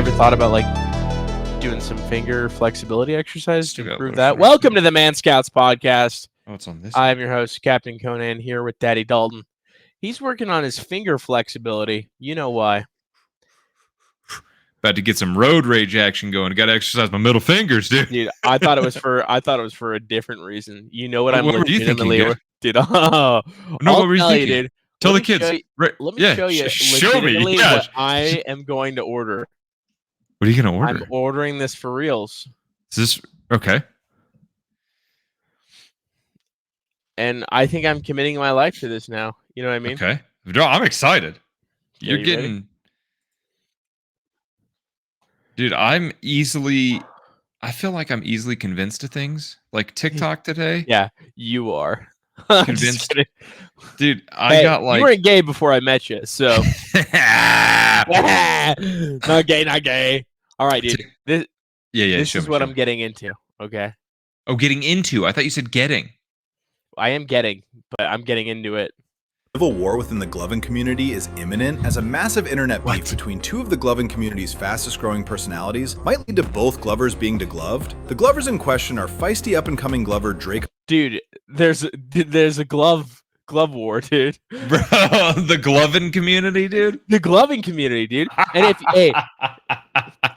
ever thought about like doing some finger flexibility exercise to do that improve little that? Welcome to the Man Scouts podcast. Oh, it's on this. I'm your host, Captain Conan, here with Daddy Dalton. He's working on his finger flexibility. You know why? About to get some road rage action going. Got to exercise my middle fingers, dude. Dude, I thought it was for a different reason. You know what I'm What were you thinking, legitimately, dude? dude. No, what were you tell you, thinking? dude. Tell Let the me kids. show you- Right. Let me Yeah, show you show me. legitimately Yeah. what I am going to order. What are you gonna order? I'm ordering this for reals. Is this okay? And I think I'm committing my life to this now. You know what I mean? Okay. No, I'm excited. Okay, You're you getting, ready? dude. I feel like I'm easily convinced of things. Like TikTok today. Yeah, you are. I'm just Convinced. kidding. Dude, I Hey, got like. you weren't gay before I met you, so yeah, not gay, not gay. All right, dude. This yeah. is what I'm getting into. Okay, Oh, getting into. I thought you said getting. I am getting, but I'm getting into it. Civil war within the Glovin community is imminent, as a massive internet beef between two of the Glovin community's fastest growing personalities might lead to both Glovers being degloved. The Glovers in question are feisty up-and-coming Glover Drake. Dude, there's a glove war, dude. Bro, the Glovin community, dude. The gloving community, dude. And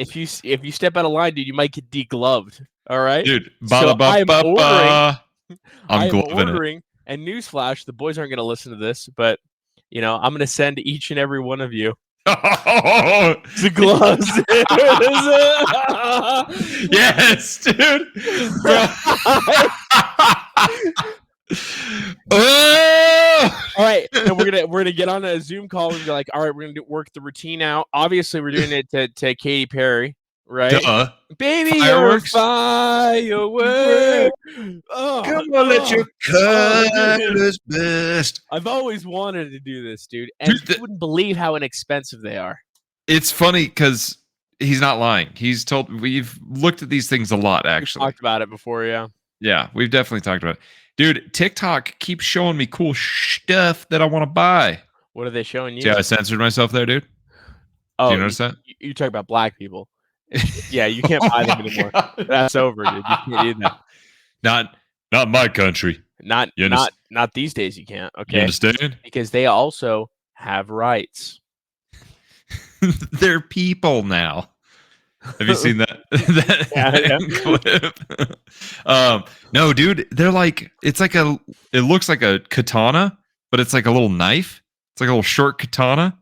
if you step out of line, dude, you might get degloved. All right, Dude, So I'm ordering. I'm I'm gloving it. ordering. And newsflash, the boys aren't going to listen to this, but I'm going to send each and every one of you the gloves. Yes, dude. Bro. Oh! All right, and we're gonna get on a Zoom call and be like, all right, we're gonna work the routine out. Obviously, we're doing it to Katy Perry, right? Duh. Baby, Fireworks? you're a firework. Oh, Come on, let your colors burst. I've always wanted to do this, dude, and Dude, you wouldn't believe how inexpensive they are. It's funny because he's not lying. We've looked at these things a lot, actually. We talked about it before, yeah. Yeah, we've definitely talked about it. Dude, TikTok keeps showing me cool stuff that I want to buy. What are they showing you? See how I censored myself there, dude? Oh, Do you notice that? You talk about black people. Yeah, you can't buy them anymore. God. That's over, dude. You can't do that. Not my country. Not these days. You can't. You Okay, understand? because they also have rights. They're people now. Have you seen that clip? No, dude, they're like, it looks like a katana, but it's like a little knife. It's like a little short katana.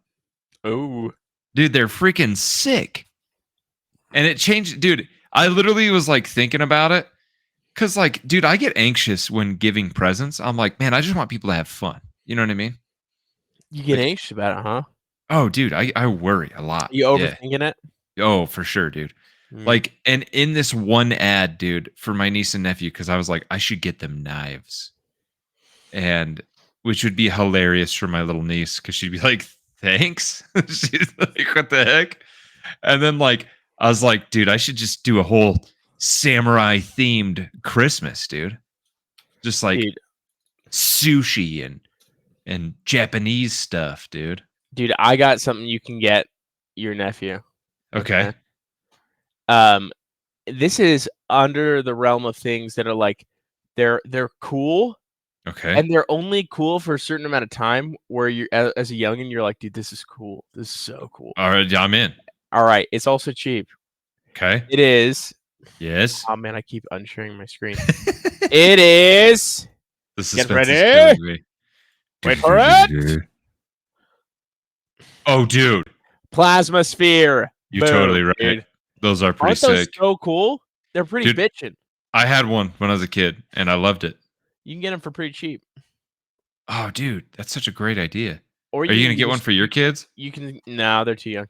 Oh, Dude, they're freaking sick. And it changed, dude. I literally was like thinking about it. Cause like, dude, I get anxious when giving presents. I'm like, man, I just want people to have fun. You know what I mean? you get anxious about it, huh? Oh, dude, I worry a lot. You overthinking it? Oh, for sure, dude. Like, and in this one ad, dude, for my niece and nephew, because I was like, I should get them knives. And which would be hilarious for my little niece, because she'd be like, thanks. She's like, what the heck? And then like, I was like, dude, I should just do a whole samurai themed Christmas, dude. Just like sushi and Japanese stuff, dude. Dude, I got something you can get your nephew. Okay. This is under the realm of things that are like they're cool. Okay. And they're only cool for a certain amount of time where you're as a youngin, you're like, dude, this is cool. This is so cool. All right, I'm in. All right. It's also cheap. Okay. It is. Yes. Oh man, I keep unsharing my screen. It is. The suspense is ready. killing me. Wait for it. Oh, dude. Plasma sphere. You're totally right. Dude. Those are pretty Aren't those sick. so cool? They're pretty bitchin'. I had one when I was a kid, and I loved it. You can get them for pretty cheap. Oh, dude, that's such a great idea. Or are you gonna get one for your kids? You can. No, they're too young.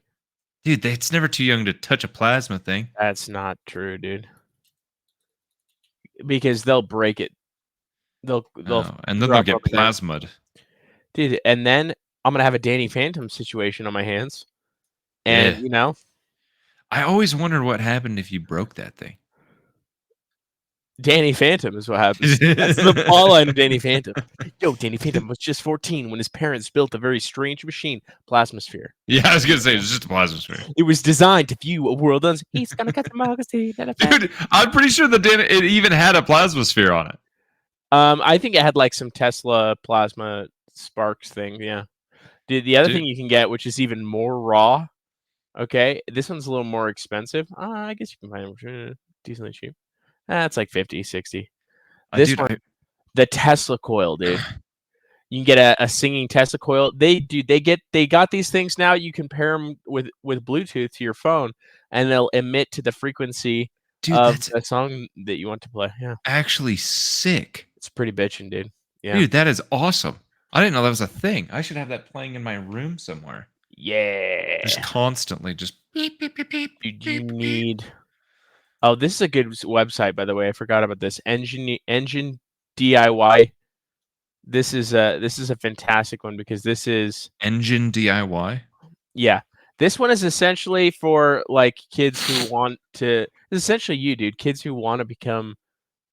Dude, it's never too young to touch a plasma thing. That's not true, dude. Because they'll break it. They'll and then they'll get plasmid. Dude, and then I'm gonna have a Danny Phantom situation on my hands. And yeah. you know, I always wondered what happened if you broke that thing. Danny Phantom is what happens. That's the plotline of Danny Phantom. Yo, Danny Phantom was just 14 when his parents built a very strange machine, Plasmasphere. Yeah, I was gonna say it's just a Plasmasphere. It was designed to view a world on. He's gonna catch democracy. Dude, I'm pretty sure it even had a Plasmasphere on it. I think it had like some Tesla plasma sparks thing. Yeah. The other thing you can get, which is even more raw. Okay, this one's a little more expensive. I guess you can find them decently cheap. It's like 50, 60. This one, the Tesla coil, dude. You can get a singing Tesla coil. They got these things now. You can pair them with Bluetooth to your phone, and they'll emit to the frequency of a song that you want to play. Yeah, actually sick. It's pretty bitchin', dude. Yeah, dude, that is awesome. I didn't know that was a thing. I should have that playing in my room somewhere. Yeah, just constantly, just beep beep beep beep. You need. Oh, this is a good website, by the way. I forgot about this. Engine DIY. This is a fantastic one because this is Engine DIY. Yeah, this one is essentially for like kids who want to. It's essentially you, dude. Kids who want to become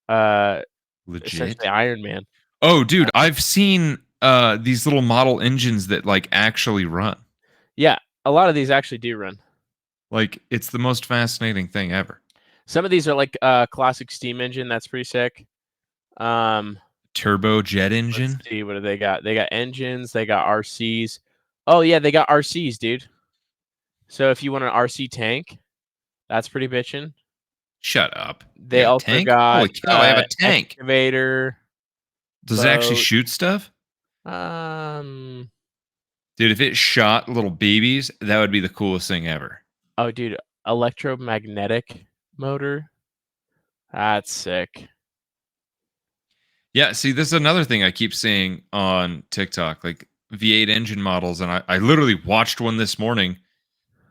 legit essentially Iron Man. Oh, dude, I've seen these little model engines that like actually run. Yeah, a lot of these actually do run. Like it's the most fascinating thing ever. Some of these are like classic steam engine. That's pretty sick. Turbo jet engine. Let's see, what do they got? They got engines. They got RCs. Oh yeah, they got RCs, dude. So if you want an RC tank, that's pretty bitchin'. Shut up. They also tank? got Holy cow, I have a tank. Excavator. Does it actually shoot stuff? Dude, if it shot little babies, that would be the coolest thing ever. Oh, dude, electromagnetic motor. That's sick. Yeah, see, this is another thing I keep seeing on TikTok, like V8 engine models, and I literally watched one this morning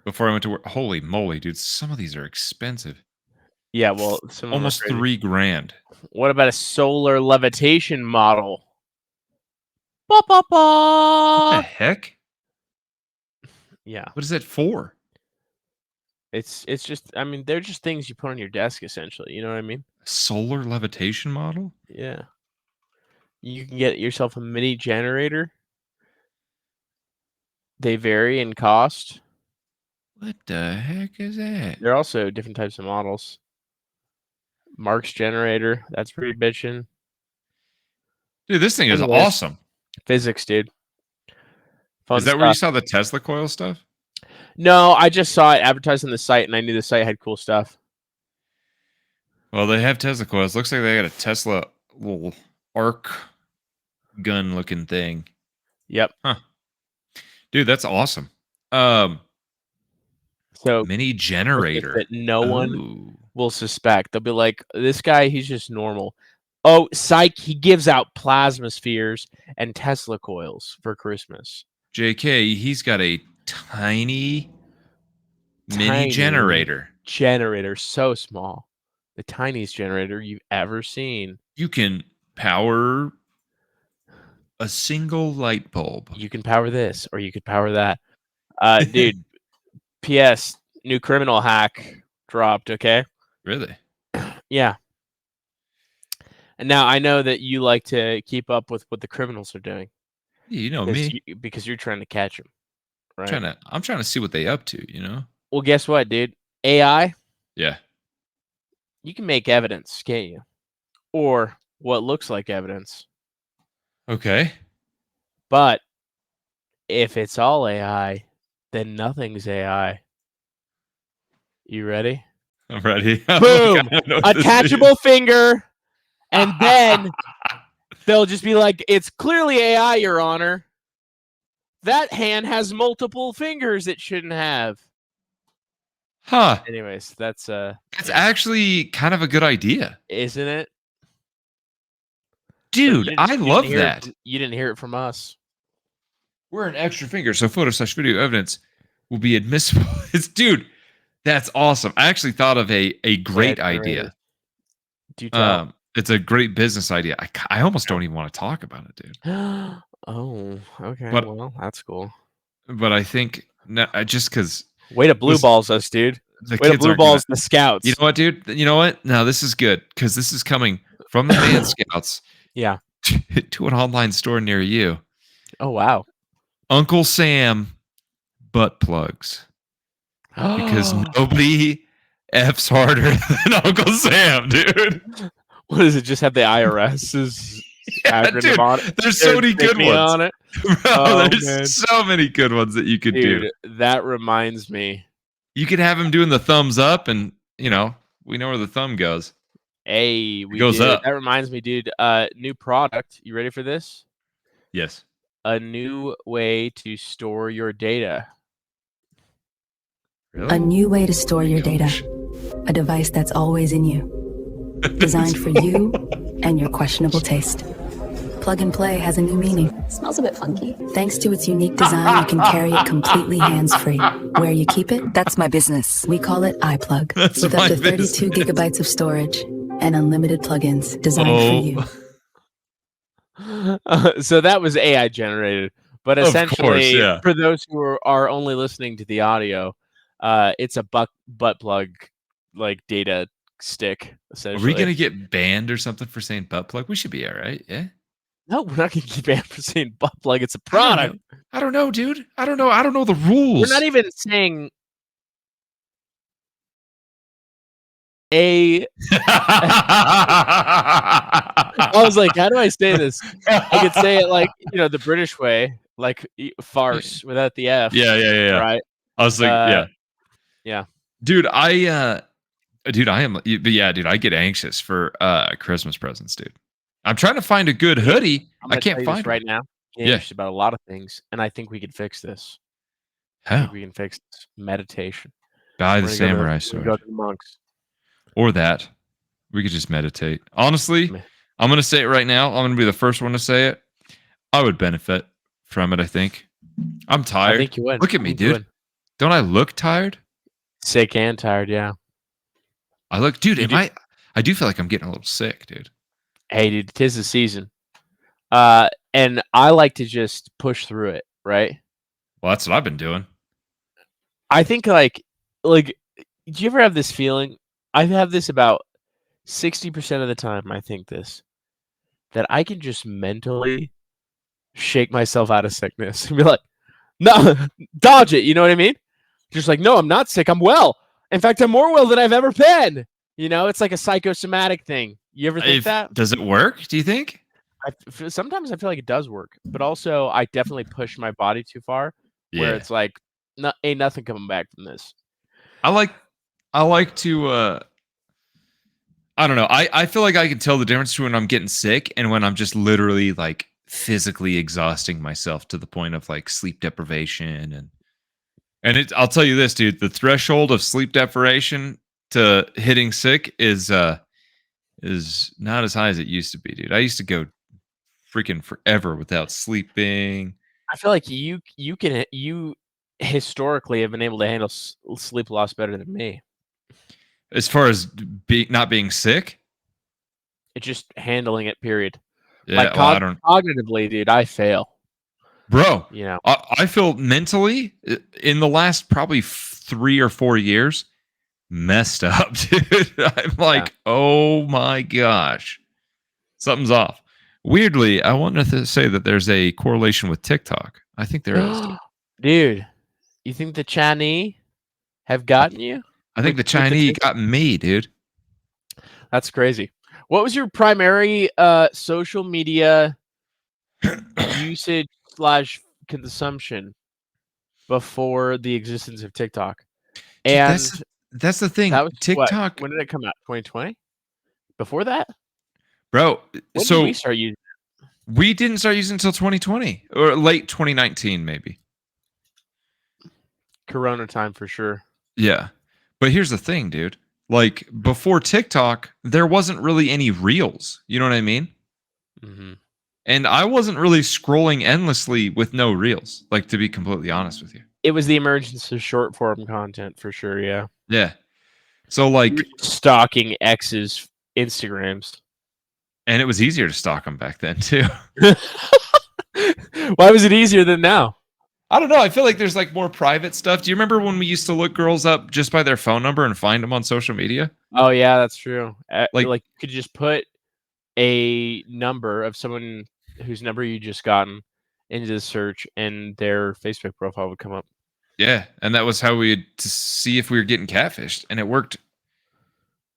before I went to work. Holy moly, dude, some of these are expensive. Yeah, well, some almost $3,000. What about a solar levitation model? Ba, ba, ba. What the heck? Yeah. What is that for? It's just, I mean, they're just things you put on your desk, essentially. You know what I mean? Solar levitation model? Yeah. You can get yourself a mini generator. They vary in cost. What the heck is that? There are also different types of models. Mark's generator. That's pretty bitchin'. Dude, this thing is awesome. Physics, dude. Fun is that stuff. where you saw the Tesla coil stuff? No, I just saw it advertised on the site, and I knew the site had cool stuff. Well, they have Tesla coils. Looks like they got a Tesla little arc gun looking thing. Yep. Huh. Dude, that's awesome. So mini generator that no one will suspect. They'll be like, this guy, he's just normal. Oh, psych, he gives out plasma spheres and Tesla coils for Christmas. JK, he's got a tiny mini generator. Generator, so small. The tiniest generator you've ever seen. You can power a single light bulb. You can power this, or you could power that. Dude, P.S. New criminal hack dropped, okay? Really? Yeah. And now I know that you like to keep up with what the criminals are doing. Yeah, you know me. Because you're trying to catch them, right? I'm trying to see what they up to, you know? Well, guess what, dude? AI? Yeah. You can make evidence, can't you? Or what looks like evidence. Okay. But if it's all AI, then nothing's AI. You ready? I'm ready. Boom! Attachable finger. And then they'll just be like, it's clearly AI, Your Honor. That hand has multiple fingers it shouldn't have. Huh. Anyways, that's actually kind of a good idea. Isn't it? Dude, so I love that. You didn't hear it from us. We're an extra finger, so photo/video evidence will be admissible. Dude, that's awesome. I actually thought of a great idea. It's a great business idea. I almost don't even want to talk about it, dude. Oh, okay. Well, that's cool. But I think just because way to blue balls us, dude. The Way to kids blue aren't gonna- balls the scouts. You know what, dude? You know what? No, this is good because this is coming from the Man Scouts Yeah. to an online store near you. Oh wow. Uncle Sam butt plugs. Because nobody F's harder than Uncle Sam, dude. What does it just have the IRS's acronym dude, on it? there's so many good Insignia ones. on it. Bro, Oh, there's man. so many good ones that you could do. Dude, that reminds me. You could have him doing the thumbs up, and we know where the thumb goes. Hey, we goes did. up. That reminds me, dude. New product. You ready for this? Yes. A new way to store your data. Really? A new way to store your data. Gosh. A device that's always in you. Designed for you and your questionable taste. Plug and Play has a new meaning. Smells a bit funky. Thanks to its unique design, you can carry it completely hands-free. Where you keep it, that's my business. We call it iPlug. That's with my up to 32 business. gigabytes of storage and unlimited plugins designed Oh. for you. So that was AI generated, but Of essentially, course, yeah. for those who are only listening to the audio, it's a butt plug like data stick. Are Essentially, we gonna get banned or something for saying butt plug? We should be all right. Yeah. No, we're not gonna get banned for saying butt plug. It's a I don't product. know. I don't know, dude. I don't know. I don't know the rules. We're not even saying a. I was like, how do I say this? I could say it like the British way, like farce without the F. Yeah. Right. I was like, yeah. Dude, I am, but yeah, dude, I get anxious for Christmas presents, dude. I'm trying to find a good hoodie. I'm I gonna can't tell you find this right one. now. Yeah. Yeah, about a lot of things, and I think we can fix this. I How? think we can fix this. Meditation. Buy the We're gonna go to- samurai we're gonna sword. Go to the monks. Or that. We could just meditate. Honestly, Meh. I'm gonna say it right now. I'm gonna be the first one to say it. I would benefit from it, I think. I'm I tired. think you would. Look at I me, think you dude. would. Don't I look tired? Sick and tired. Yeah. I look, dude. You I do feel like I'm getting a little sick, dude. Hey, dude, 'tis the season. And I like to just push through it. Right. Well, that's what I've been doing. I think like, do you ever have this feeling? I have this about 60% of the time. I think this that I can just mentally shake myself out of sickness and be like, no, dodge it. You know what I mean? Just like, no, I'm not sick. I'm well. In fact, I'm more well than I've ever been. It's like a psychosomatic thing. You ever think that? Does it work? Do you think? Sometimes I feel like it does work, but also I definitely push my body too far. Where it's like, no, ain't nothing coming back from this. I like to I don't know. I feel like I can tell the difference between when I'm getting sick and when I'm just literally like physically exhausting myself to the point of like sleep deprivation and I'll tell you this, dude, the threshold of sleep deprivation to hitting sick is not as high as it used to be, dude. I used to go freaking forever without sleeping. I feel like you historically have been able to handle sleep loss better than me. As far as not being sick, It's just handling it. Period. yeah, Like well, I don't, cognitively, dude, I fail. bro. You know, I feel mentally in the last probably 3 or 4 years messed up, dude. I'm like, oh my gosh, something's off. Weirdly, I wanted to say that there's a correlation with TikTok. I think there is. dude. You think the Chinese have gotten you? I think the Chinese got me, dude. That's crazy. What was your primary social media usage / consumption before the existence of TikTok? Dude, And that's the thing. that was TikTok, When did it come out? 2020. Before that, bro. when So did we start using? we didn't start using until 2020 or late 2019, maybe. Corona time for sure. Yeah. But here's the thing, dude. Like before TikTok, there wasn't really any reels. You know what I mean? Mm-hmm. And I wasn't really scrolling endlessly with no reels, like to be completely honest with you. It was the emergence of short form content for sure. Yeah. Yeah. So like, Stalking ex's Instagrams. and it was easier to stalk them back then too. Why was it easier than now? I don't know. I feel like there's like more private stuff. Do you remember when we used to look girls up just by their phone number and find them on social media? Oh yeah, that's true. Like- Like you could just put a number of someone whose number you just gotten into the search, and their Facebook profile would come up. Yeah, and that was how we'd to see if we were getting catfished, and it worked.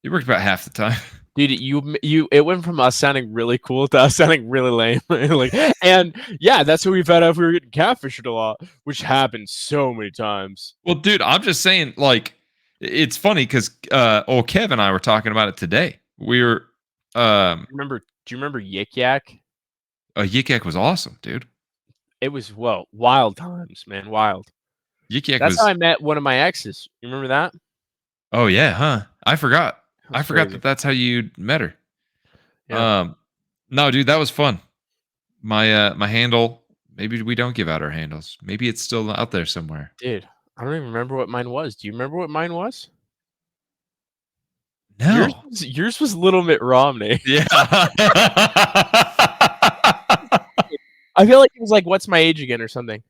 It worked about half the time. Dude, it went from us sounding really cool to us sounding really lame. Like, and yeah, that's what we found out if we were getting catfished a lot, which happened so many times. Well, dude, I'm just saying, like, it's funny because old Kev and I were talking about it today. We were Do you remember Yik Yak? Yik Yak was awesome, dude. It was wild times, man, wild. Yik Yak That's was. how I met one of my exes. You remember that? Oh yeah, huh? I forgot. I forgot crazy. that's how you met her. Yeah. No, dude, that was fun. My my handle. Maybe we don't give out our handles. Maybe it's still out there somewhere. Dude, I don't even remember what mine was. Do you remember what mine was? No. Yours was Little Mitt Romney. Yeah. I feel like it was like, "What's my age again?" or something.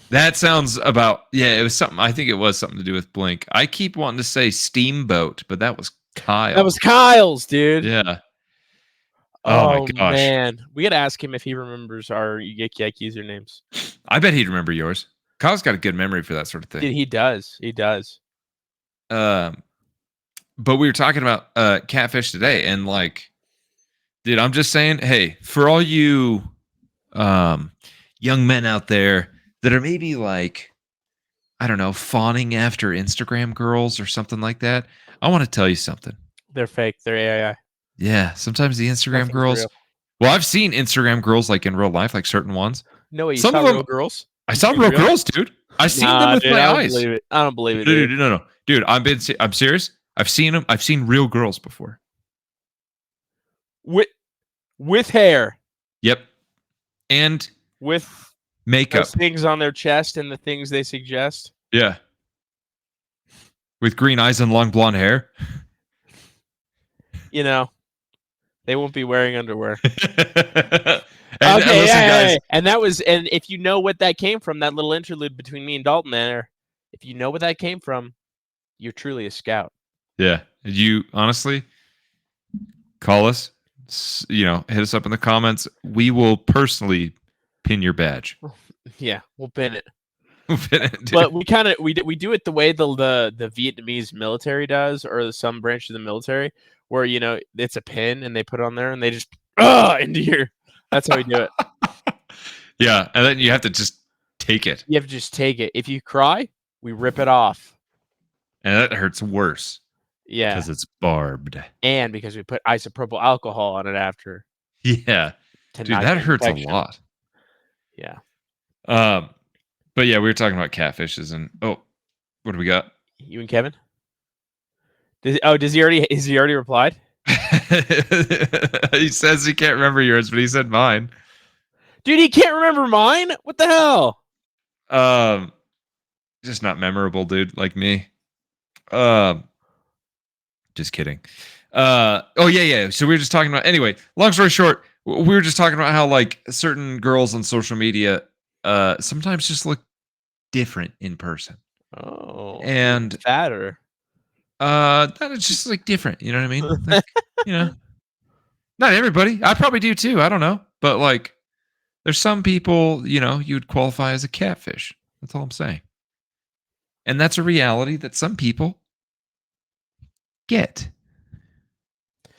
That sounds about. Yeah, it was something. I think it was something to do with Blink. I keep wanting to say Steamboat, but that was Kyle. That was Kyle's, dude. Yeah. Oh my gosh. Man, we gotta ask him if he remembers our Yik Yak usernames. I bet he'd remember yours. Kyle's got a good memory for that sort of thing. Dude, he does. He does. But we were talking about catfish today, and like, dude, I'm just saying, hey, for all you young men out there that are maybe like, I don't know, fawning after Instagram girls or something like that, I want to tell you something. They're fake. They're AI. Yeah, sometimes the Instagram Nothing's girls. real. Well, I've seen Instagram girls like in real life, like certain ones. No way. You Some saw of them- real girls? I saw Real? real girls, dude. I've seen them with dude, my I don't eyes. believe it. I don't believe it. Dude, Dude. no, dude. I'm serious. I've seen them. I've seen real girls before. With hair, Yep, and with makeup. those things on their chest and the things they suggest. Yeah, with green eyes and long blonde hair. You know, they won't be wearing underwear. And Okay, listen, guys. and that was, and if you know what that came from, that little interlude between me and Dalton there, if you know what that came from, you're truly a scout. Yeah, you honestly call us. Hit us up in the comments. We will personally pin your badge. Yeah, we'll pin it. We'll pin it, dude. But we do it the way the Vietnamese military does, or some branch of the military, where it's a pin and they put it on there and they just into your. That's how we do it. Yeah, and then you have to just take it, You have to just take it. If you cry, we rip it off. and that hurts worse Yeah, because it's barbed. and because we put isopropyl alcohol on it after. Yeah, To dude, not that get hurts infection. a lot. Yeah. But yeah, we were talking about catfishes, and what do we got? You and Kevin? Does he already? Is he already replied? He says he can't remember yours, but he said mine. Dude, he can't remember mine. What the hell? Just not memorable, dude. Like me. Just kidding. Oh yeah. So we were just talking about. Anyway, long story short, we were just talking about how like certain girls on social media, sometimes just look different in person. Oh, And fatter. that is just like different. You know what I mean? Like, not everybody. I probably do too. I don't know, but like, there's some people you'd qualify as a catfish. That's all I'm saying. And that's a reality that some people get.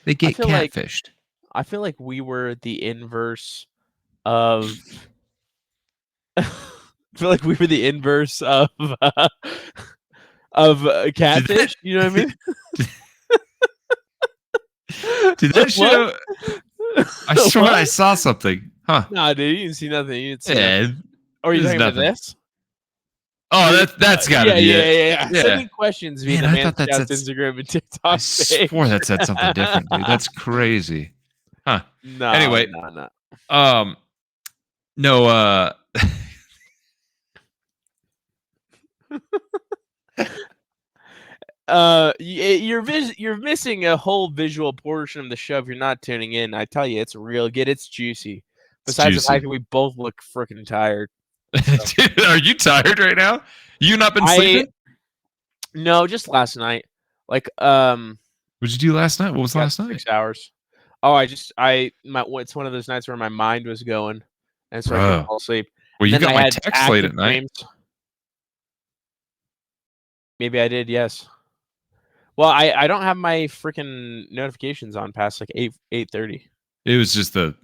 They get feel like- catfished. I feel like we were the inverse of. I feel like we were the inverse of catfish. You know what I mean? Did that What? show? I swear What? I saw something. Huh? Nah, dude, you didn't see nothing. You didn't see nothing. Yeah. Or are you there's talking about nothing. this? Oh, that's gotta yeah, be yeah, it. yeah. Yeah. Send me questions via Man, the I thought that Manscaped said- Instagram and I TikTok page. swore that said something different, dude. That's crazy. Huh? No. Anyway. no. No. You're missing a whole visual portion of the show if you're not tuning in. I tell you, it's real good. It's juicy. Besides the juicy. fact that we both look freaking tired. Dude, are you tired right now? You not been sleeping? No, just last night. Like, What'd you do last night? What was got last night? 6 hours. Oh, it's one of those nights where my mind was going, and so I couldn't Bro. fall asleep. Well, you Then got I my had text late active at night. dreams. Maybe I did, yes. Well, I don't have my freaking notifications on past like 8:30. It was just the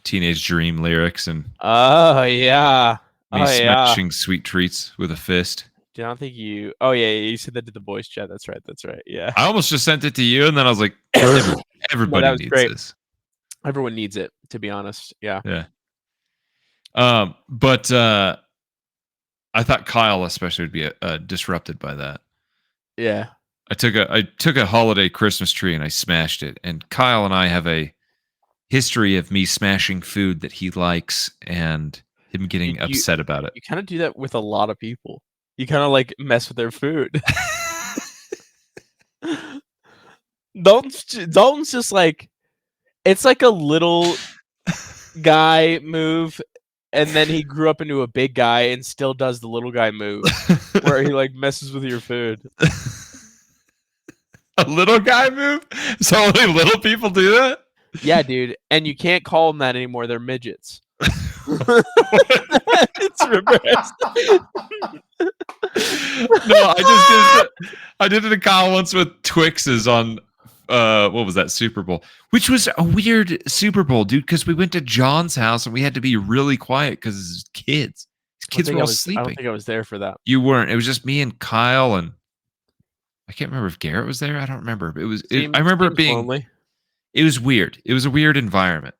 Teenage Dream lyrics and Oh yeah. me Oh yeah. smashing sweet treats with a fist. I don't think you. Oh yeah, you said that to the voice chat. That's right. That's right. Yeah. I almost just sent it to you, and then I was like, everybody that was needs great. this. Everyone needs it, to be honest. Yeah. Yeah. But I thought Kyle especially would be disrupted by that. Yeah. I took a holiday Christmas tree and I smashed it. And Kyle and I have a history of me smashing food that he likes and him getting upset about it. You kind of do that with a lot of people. You kind of like mess with their food. Dalton's just like, it's like a little guy move, and then he grew up into a big guy and still does the little guy move where he like messes with your food. A little guy move? So only little people do that? Yeah, dude. And you can't call them that anymore. They're midgets. It's reversed. No, I did it to Kyle once with Twixes on what was that, Super Bowl? Which was a weird Super Bowl, dude, because we went to John's house and we had to be really quiet because kids. Kids were all sleeping. I don't think I was there for that. You weren't. It was just me and Kyle, and I can't remember if Garrett was there. I don't remember. I remember it being lonely. It was weird. It was a weird environment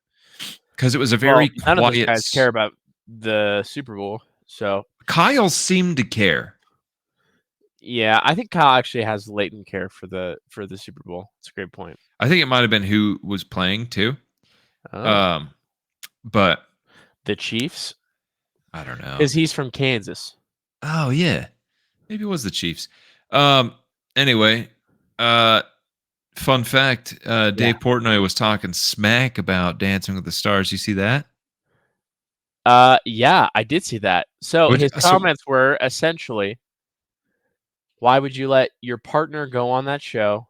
because it was a very none quiet. of those guys care about the Super Bowl, so Kyle seemed to care. Yeah, I think Kyle actually has latent care for the Super Bowl. It's a great point. I think it might have been who was playing too. Oh. But the Chiefs? I don't know. Because he's from Kansas. Oh yeah, maybe it was the Chiefs. Anyway, fun fact: Dave Portnoy was talking smack about Dancing with the Stars. You see that? Yeah, I did see that. So his comments were essentially, why would you let your partner go on that show?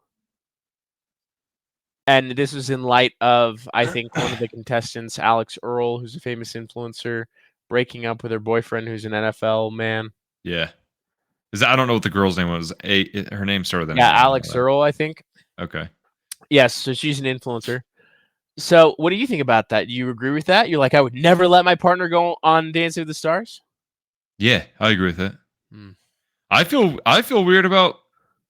And this was in light of, I think, one of the contestants, Alex Earl, who's a famous influencer, breaking up with her boyfriend, who's an NFL man. Yeah. I don't know what the girl's name was. Her name started with an Yeah, Alex Earl, I think. Okay. Yes, so she's an influencer. So what do you think about that? Do you agree with that? You're like, I would never let my partner go on Dancing with the Stars? Yeah, I agree with it. I feel weird about,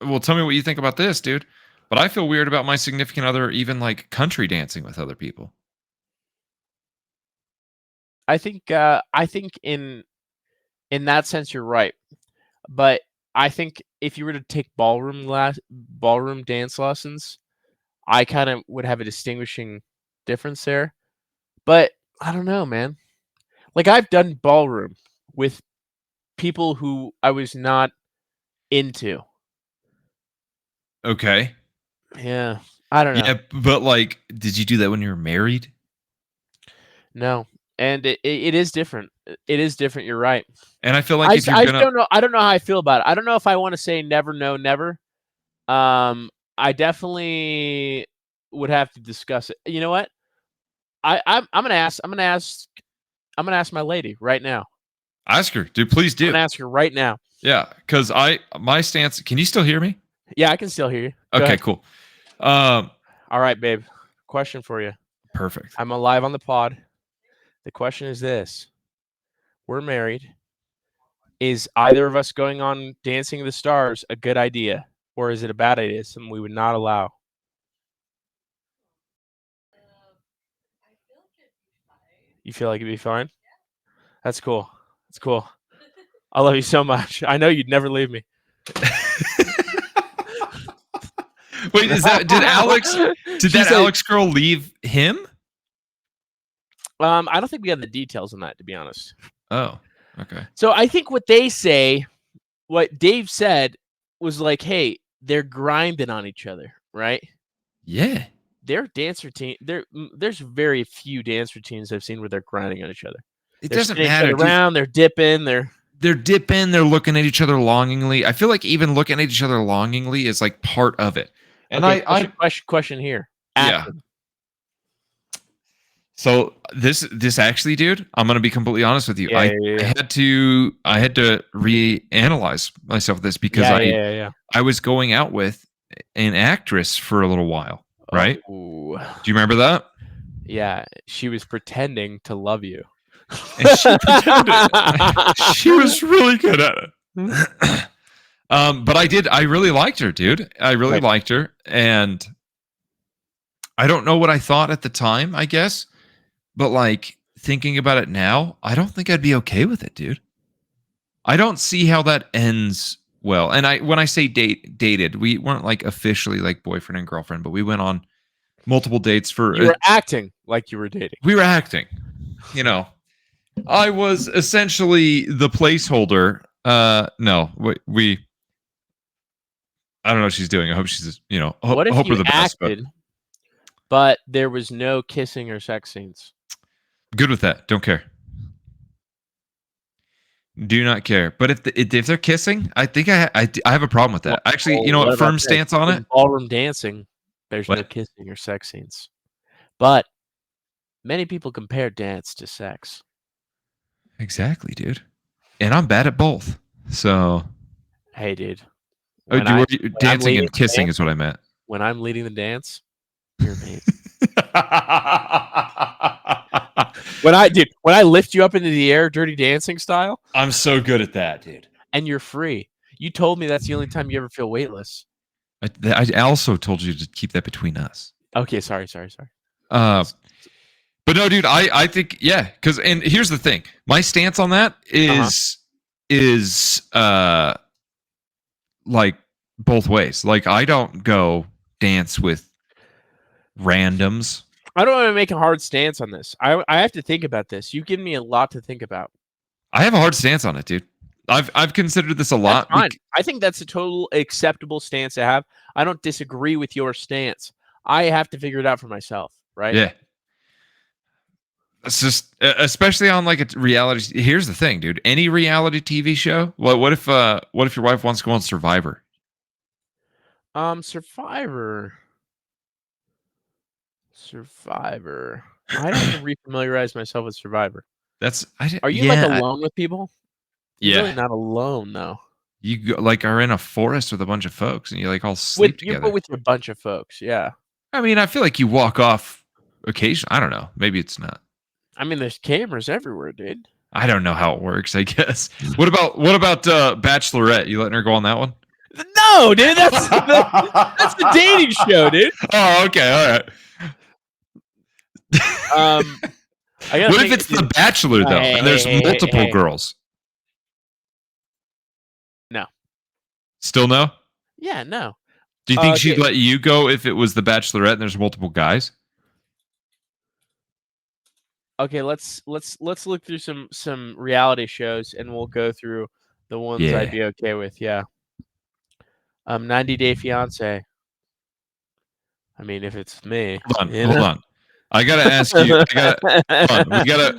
well, tell me what you think about this, dude. But I feel weird about my significant other even like country dancing with other people. I think in that sense you're right. But I think if you were to take ballroom dance lessons, I kind of would have a distinguishing difference there. But I don't know, man. Like, I've done ballroom with people who I was not into. Okay. Yeah. I don't know. Yeah, but like, did you do that when you were married? No. And it is different. It is different. You're right. And I feel like if you're I don't know how I feel about it. I don't know if I want to say never, no, never. I definitely would have to discuss it. You know what? I'm gonna ask my lady right now. Ask her, dude. Please do. I'm gonna ask her right now. Yeah, because my stance. Can you still hear me? Yeah, I can still hear you. Go okay, ahead. Cool. All right, babe. Question for you. Perfect. I'm alive on the pod. The question is this: we're married. Is either of us going on Dancing with the Stars a good idea, or is it a bad idea? Something we would not allow? You feel like it'd be fine? That's cool. That's cool. I love you so much. I know you'd never leave me. Wait, did that Alex girl leave him? I don't think we have the details on that, to be honest. Oh, okay. So I think what Dave said was like, hey, they're grinding on each other, right? Yeah. Their dance routine, there's very few dance routines I've seen where they're grinding on each other. It They're doesn't spinning each matter. other Dude. around. They're dipping. They're dipping. They're looking at each other longingly. I feel like even looking at each other longingly is like part of it. And okay, question here. Yeah. Acting. So this actually, dude, I'm gonna be completely honest with you. I had to reanalyze myself with this because I was going out with an actress for a little while, right? Oh. Do you remember that? Yeah, she was pretending to love you. And she pretended. She was really good at it. But I really liked her, dude. I really liked her, and I don't know what I thought at the time, I guess. But like thinking about it now, I don't think I'd be okay with it, dude. I don't see how that ends well. And when I say dated, we weren't like officially like boyfriend and girlfriend, but we went on multiple dates for. You were acting like you were dating. We were acting. You know, I was essentially the placeholder. No, we. I don't know what she's doing. I hope she's, what if hope you her the best. Acted, but there was no kissing or sex scenes? Good with that. Don't care. Do not care. But if they're kissing, I think I have a problem with that. Actually, you know what? Firm stance on it. Ballroom dancing. There's no kissing or sex scenes, but many people compare dance to sex. Exactly, dude. And I'm bad at both. So. Hey, dude. Dancing and kissing is what I meant. When I'm leading the dance, you're amazing. When I lift you up into the air, Dirty Dancing style, I'm so good at that, dude. And you're free. You told me that's the only time you ever feel weightless. I also told you to keep that between us. Okay, sorry. But no, dude, I think and here's the thing. My stance on that is like both ways. Like I don't go dance with randoms. I don't want to make a hard stance on this. I have to think about this. You've given me a lot to think about. I have a hard stance on it, dude. I've considered this a lot. Fine. I think that's a total acceptable stance to have. I don't disagree with your stance. I have to figure it out for myself, right? Yeah. It's just, especially on like a reality. Here's the thing, dude. Any reality TV show. What if your wife wants to go on Survivor? Survivor. I have to refamiliarize myself with Survivor. Are you like alone with people? You're really not alone though. You are in a forest with a bunch of folks, and you like all sleep together. With a bunch of folks, yeah. I mean, I feel like you walk off occasionally. I don't know. Maybe it's not. I mean, there's cameras everywhere, dude. I don't know how it works. I guess. What about Bachelorette? You letting her go on that one? No, dude. That's the dating show, dude. Oh, okay, all right. What if it's The Bachelor though, and there's multiple girls? No. Still no? Yeah, no. Do you think she'd let you go if it was The Bachelorette and there's multiple guys? Okay, let's look through some reality shows and we'll go through the ones I'd be okay with. Yeah. 90 Day Fiance. I mean, if it's me. Hold on. I gotta ask you.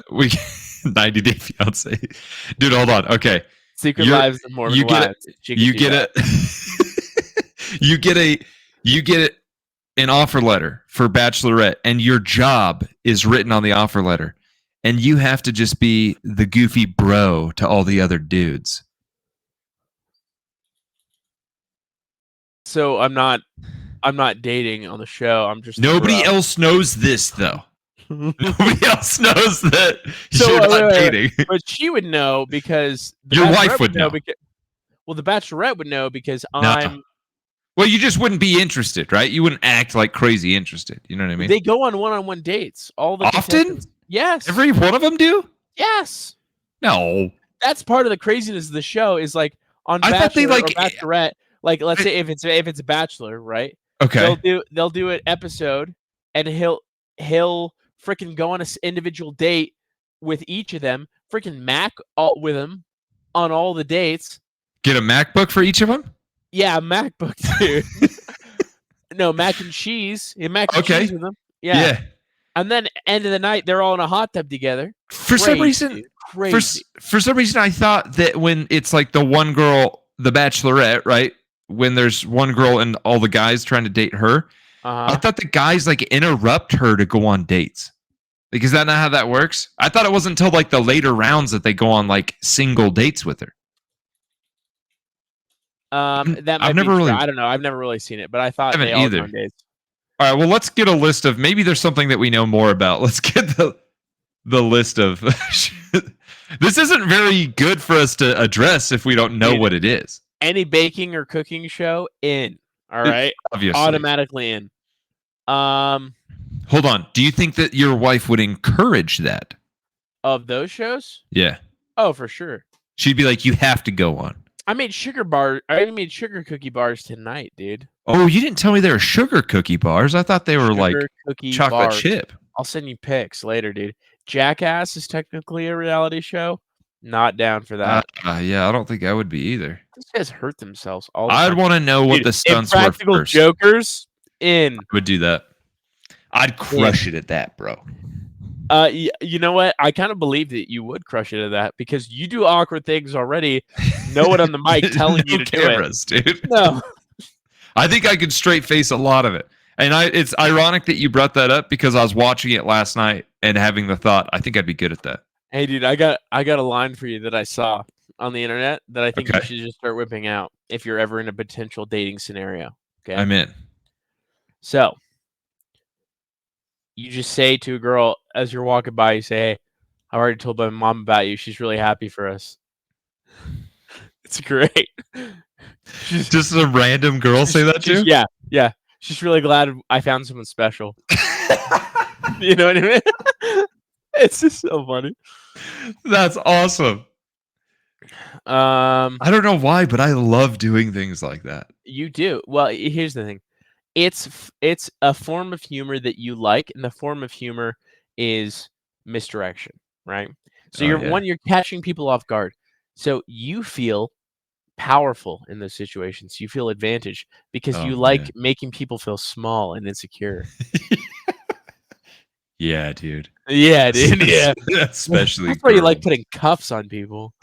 We 90 Day Fiance, dude. Hold on. Okay. Secret Lives of Mormon Wives. You get an offer letter for Bachelorette, and your job is written on the offer letter, and you have to just be the goofy bro to all the other dudes. So I'm not dating on the show. I'm just nobody else knows this though. Nobody else knows that you're not dating. But she would know because your wife would know. The Bachelorette would know because I'm. Well, you just wouldn't be interested, right? You wouldn't act like crazy interested. You know what I mean? They go on one-on-one dates all the often. Yes. Every one of them do. Yes. No. That's part of the craziness of the show. Is like on Bachelor or Bachelorette. Like, let's say if it's a Bachelor, right? Okay. They'll do an episode, and he'll freaking go on an individual date with each of them. Freaking Mac with them on all the dates. Get a MacBook for each of them. Yeah, a MacBook, dude. No, mac and cheese. Mac and cheese with them. Yeah. And then end of the night, they're all in a hot tub together. For some reason, crazy. For some reason, I thought that when it's like the one girl, the Bachelorette, right? When there's one girl and all the guys trying to date her, I thought the guys like interrupt her to go on dates. Like, is that not how that works? I thought it wasn't until like the later rounds that they go on like single dates with her. That might I've be never true. really- I don't know. I've never really seen it, but I thought Haven't they all either. go on dates. All right, well, let's get a list of maybe there's something that we know more about. Let's get the list of. This isn't very good for us to address if we don't know what it is. Any baking or cooking show in. All right, Obviously, automatically in. Hold on. Do you think that your wife would encourage that? Of those shows? Yeah. Oh, for sure. She'd be like, you have to go on. I made sugar cookie bars tonight, dude. Oh, you didn't tell me they were sugar cookie bars. I thought they were like Sugar cookie chocolate bars. chip. I'll send you pics later, dude. Jackass is technically a reality show. Not down for that. Yeah, I don't think I would be either. These guys hurt themselves all the I'd time. want to know what Dude, the stunts were Impractical first. Jokers in. I would do that. I'd crush it at that, bro. You know what? I kind of believe that you would crush it at that because you do awkward things already. No one on the mic telling you to cameras, do it. Dude. No. I think I could straight face a lot of it. And it's ironic that you brought that up because I was watching it last night and having the thought, I think I'd be good at that. Hey, dude, I got a line for you that I saw on the internet that I think you Okay. should just start whipping out if you're ever in a potential dating scenario. Okay. I'm in. So you just say to a girl as you're walking by, you say, "Hey, I already told my mom about you. She's really happy for us." It's great. She's Just a random girl say that too? Yeah. She's really glad I found someone special. You know what I mean? It's just so funny. That's awesome. I don't know why, but I love doing things like that. You do. Well, here's the thing. It's a form of humor that you like, and the form of humor is misdirection, right? So you're catching people off guard. So you feel powerful in those situations. You feel advantage because you like making people feel small and insecure. Yeah, dude. Yeah, dude. Yeah. Especially That's why you like girls. putting cuffs on people.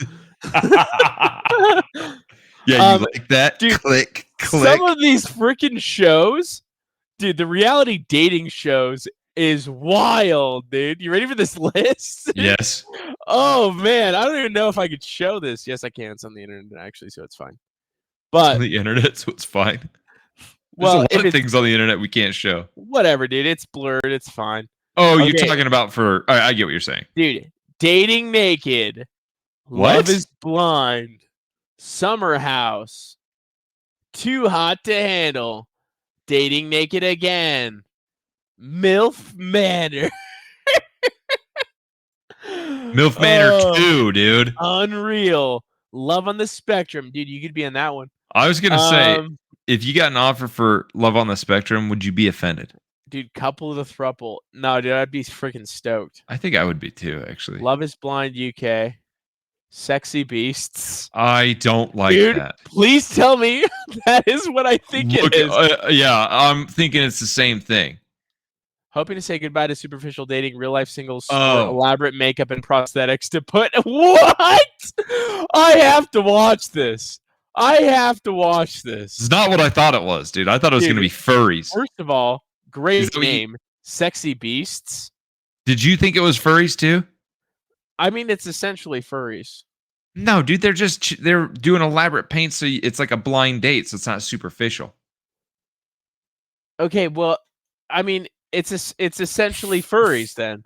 Yeah, you like that? dude, Click, click. Some of these freaking shows, dude, the reality dating shows is wild, dude. You ready for this list? Yes. Oh man, I don't even know if I could show this. Yes, I can. It's on the internet actually, so it's fine. But On the internet, so it's fine. There's well, a if lot of it's things on the internet we can't show. whatever, dude, it's blurred. It's fine, Oh, you're Okay. talking about for... I get what you're saying. dude. Dating naked, What? Love is Blind, Summer House, Too Hot to Handle, Dating Naked Again, MILF Manor. MILF Manor Oh, 2, dude. Unreal. Love on the Spectrum. Dude, you could be in that one. I was going to say, Um, if you got an offer for Love on the Spectrum, would you be offended? dude, couple of the thruple. No, dude, I'd be freaking stoked. I think I would be too, actually. Love is Blind UK. Sexy Beasts. I don't like Dude, that. please tell me that is what I think Look, it is. yeah, I'm thinking it's the same thing. Hoping to say goodbye to superficial dating, real life singles, Oh. elaborate makeup and prosthetics to put. What? I have to watch this. I have to watch this. It's not what I thought it was, dude. I thought it was going to be Dude. furries. First of all, great Is that what you- name, Sexy Beasts. Did you think it was furries too? I mean, it's essentially furries. No, dude. They're doing elaborate paint, so it's like a blind date, so it's not superficial. Okay, well, I mean, it's essentially furries then.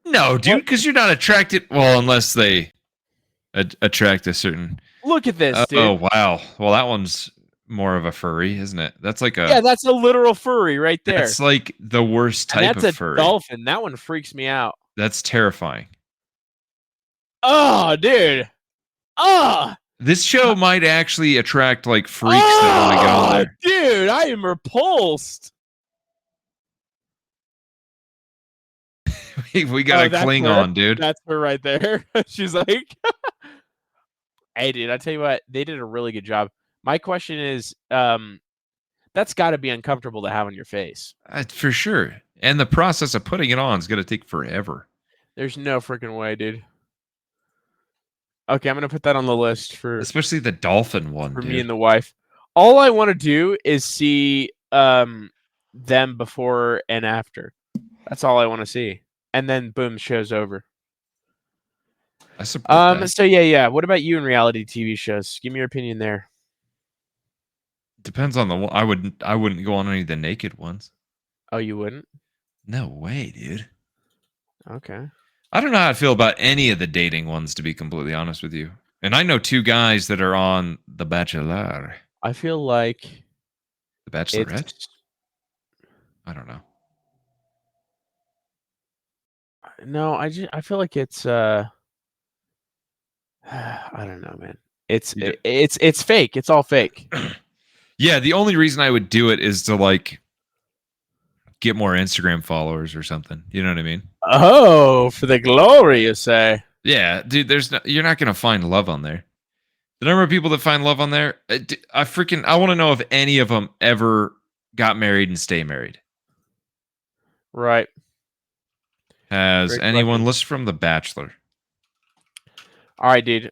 No, dude, because you're not attracted. Well, unless they attract a certain. Look at this, dude. Oh wow. Well, that one's more of a furry, isn't it? That's like a. Yeah, that's a literal furry right there. That's like the worst And type that's of a furry. dolphin. That one freaks me out. That's terrifying. Oh, dude. Oh, This show might actually attract like freaks that want to go oh, there. dude, I am repulsed. We got Oh, a that's Klingon, dude. That's her right there. She's like, hey, dude, I tell you what, they did a really good job. My question is, that's got to be uncomfortable to have on your face. For sure. And the process of putting it on is going to take forever. There's no freaking way, dude. Okay, I'm gonna put that on the list for Especially the dolphin one, me dude. and the wife. All I want to do is see them before and after. That's all I want to see. And then boom, show's over. I support that. So yeah. What about you in reality TV shows? Give me your opinion there. Depends on the one. I wouldn't go on any of the naked ones. Oh, you wouldn't? No way, dude. Okay. I don't know how I feel about any of the dating ones, to be completely honest with you. And I know 2 guys that are on The Bachelor. I feel like The Bachelorette? it's I don't know. no, I feel like it's I don't know, man. It's fake. It's all fake. Yeah, the only reason I would do it is to like get more Instagram followers or something. You know what I mean? Oh, for the glory, you say. Yeah, dude. You're not gonna find love on there. The number of people that find love on there, I want to know if any of them ever got married and stay married. Right. Has Great anyone question. listed from The Bachelor? All right, dude.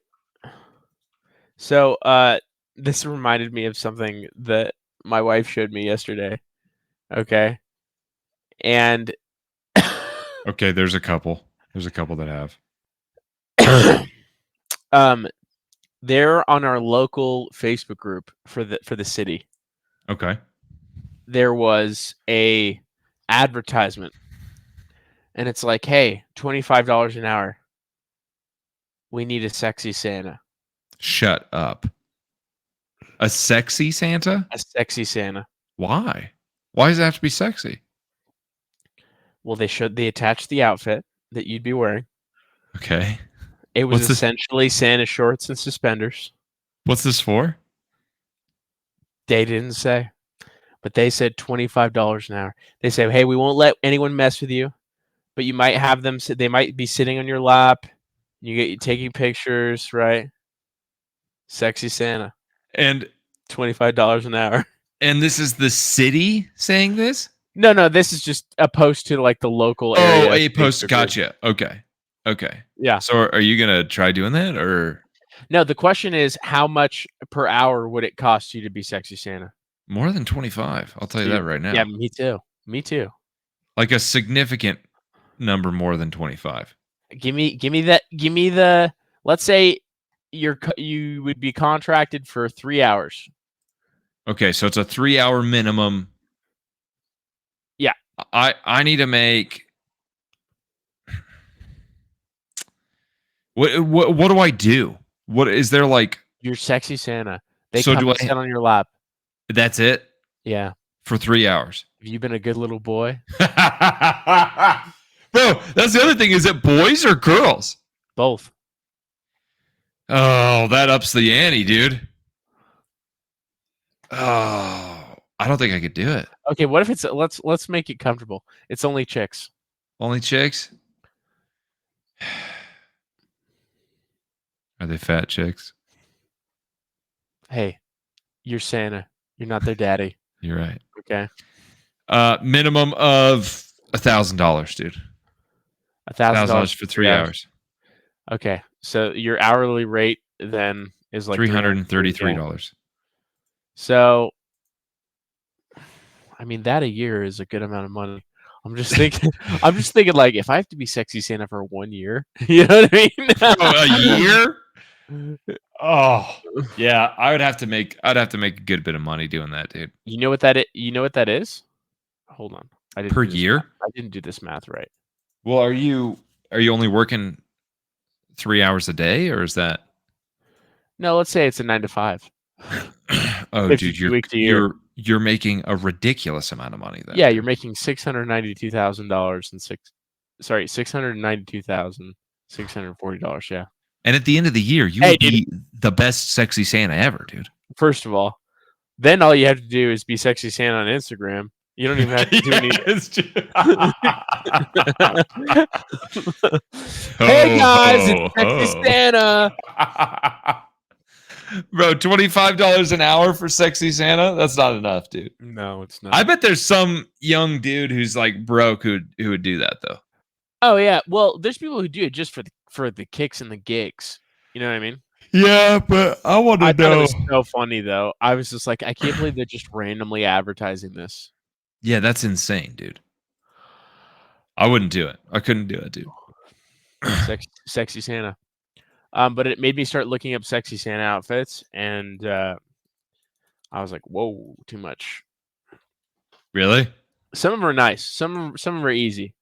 So, this reminded me of something that my wife showed me yesterday. Okay. And Okay, there's a couple. There's a couple that have. they're on our local Facebook group for the city. Okay. There was a advertisement, and it's like, hey, $25 an hour. We need a sexy Santa. Shut up. A sexy Santa? A sexy Santa. Why? Why does it have to be sexy? Well, they attached the outfit that you'd be wearing. Okay. It was What's this? essentially Santa shorts and suspenders. What's this for? They didn't say, but they said $25 an hour. They say, hey, we won't let anyone mess with you, but you might have them. They might be sitting on your lap. You taking pictures, right? Sexy Santa. And $25 an hour. And this is the city saying this? No, this is just a post to like the local area. Oh, a post. Facebook group. Gotcha. Okay. Yeah. So are you gonna try doing that or No, the question is how much per hour would it cost you to be sexy Santa? more than 25? I'll tell you that right now. Yeah, me too. Like a significant number more than 25. Give me the let's say you would be contracted for 3 hours. Okay, so it's a 3-hour minimum. Yeah. I need to make what do I do? What is there like You're sexy Santa. They So come do and sit on your lap. that's it Yeah. for 3 hours? Have you been a good little boy? Bro, that's the other thing. Is it boys or girls? Both. Oh, that ups the ante, dude. Oh, I don't think I could do it. Okay, what if it's let's make it comfortable. It's only chicks. Only chicks? Are they fat chicks? Hey, you're Santa. You're not their daddy. You're right. Okay. Minimum of $1,000, dude. $1,000 for 3 hours. Okay, so your hourly rate then is like $333. So, I mean, that a year is a good amount of money. I'm just thinking. I'm just thinking, like, if I have to be sexy Santa for 1 year, you know what I mean? A year? Oh, yeah. I'd have to make a good bit of money doing that, dude. You know what that is? You know what that is? Hold on. I didn't Per do this year? math. I didn't do this math right. Well, are you only working 3 hours a day, or is that? No, let's say it's a 9 to 5. Oh, 52 dude, weeks a year. you're making a ridiculous amount of money then. Yeah, you're making $692,000 and $692,640. Yeah. And at the end of the year, you would be the best sexy Santa ever, dude. First of all, then all you have to do is be sexy Santa on Instagram. You don't even have to do any. Hey guys, it's sexy Santa. Bro, $25 an hour for sexy Santa? That's not enough, dude. No, it's not. I bet there's some young dude who's like broke who would do that though. Oh yeah, well, there's people who do it just for the kicks and the gigs. You know what I mean? Yeah, but I want I thought it was so funny though. I was just like, I can't believe they're just randomly advertising this. Yeah, that's insane, dude. I wouldn't do it. I couldn't do it, dude. Sexy Santa. But it made me start looking up sexy Santa outfits, and I was like, whoa, too much. Really? Some of them are nice. Some of them are easy,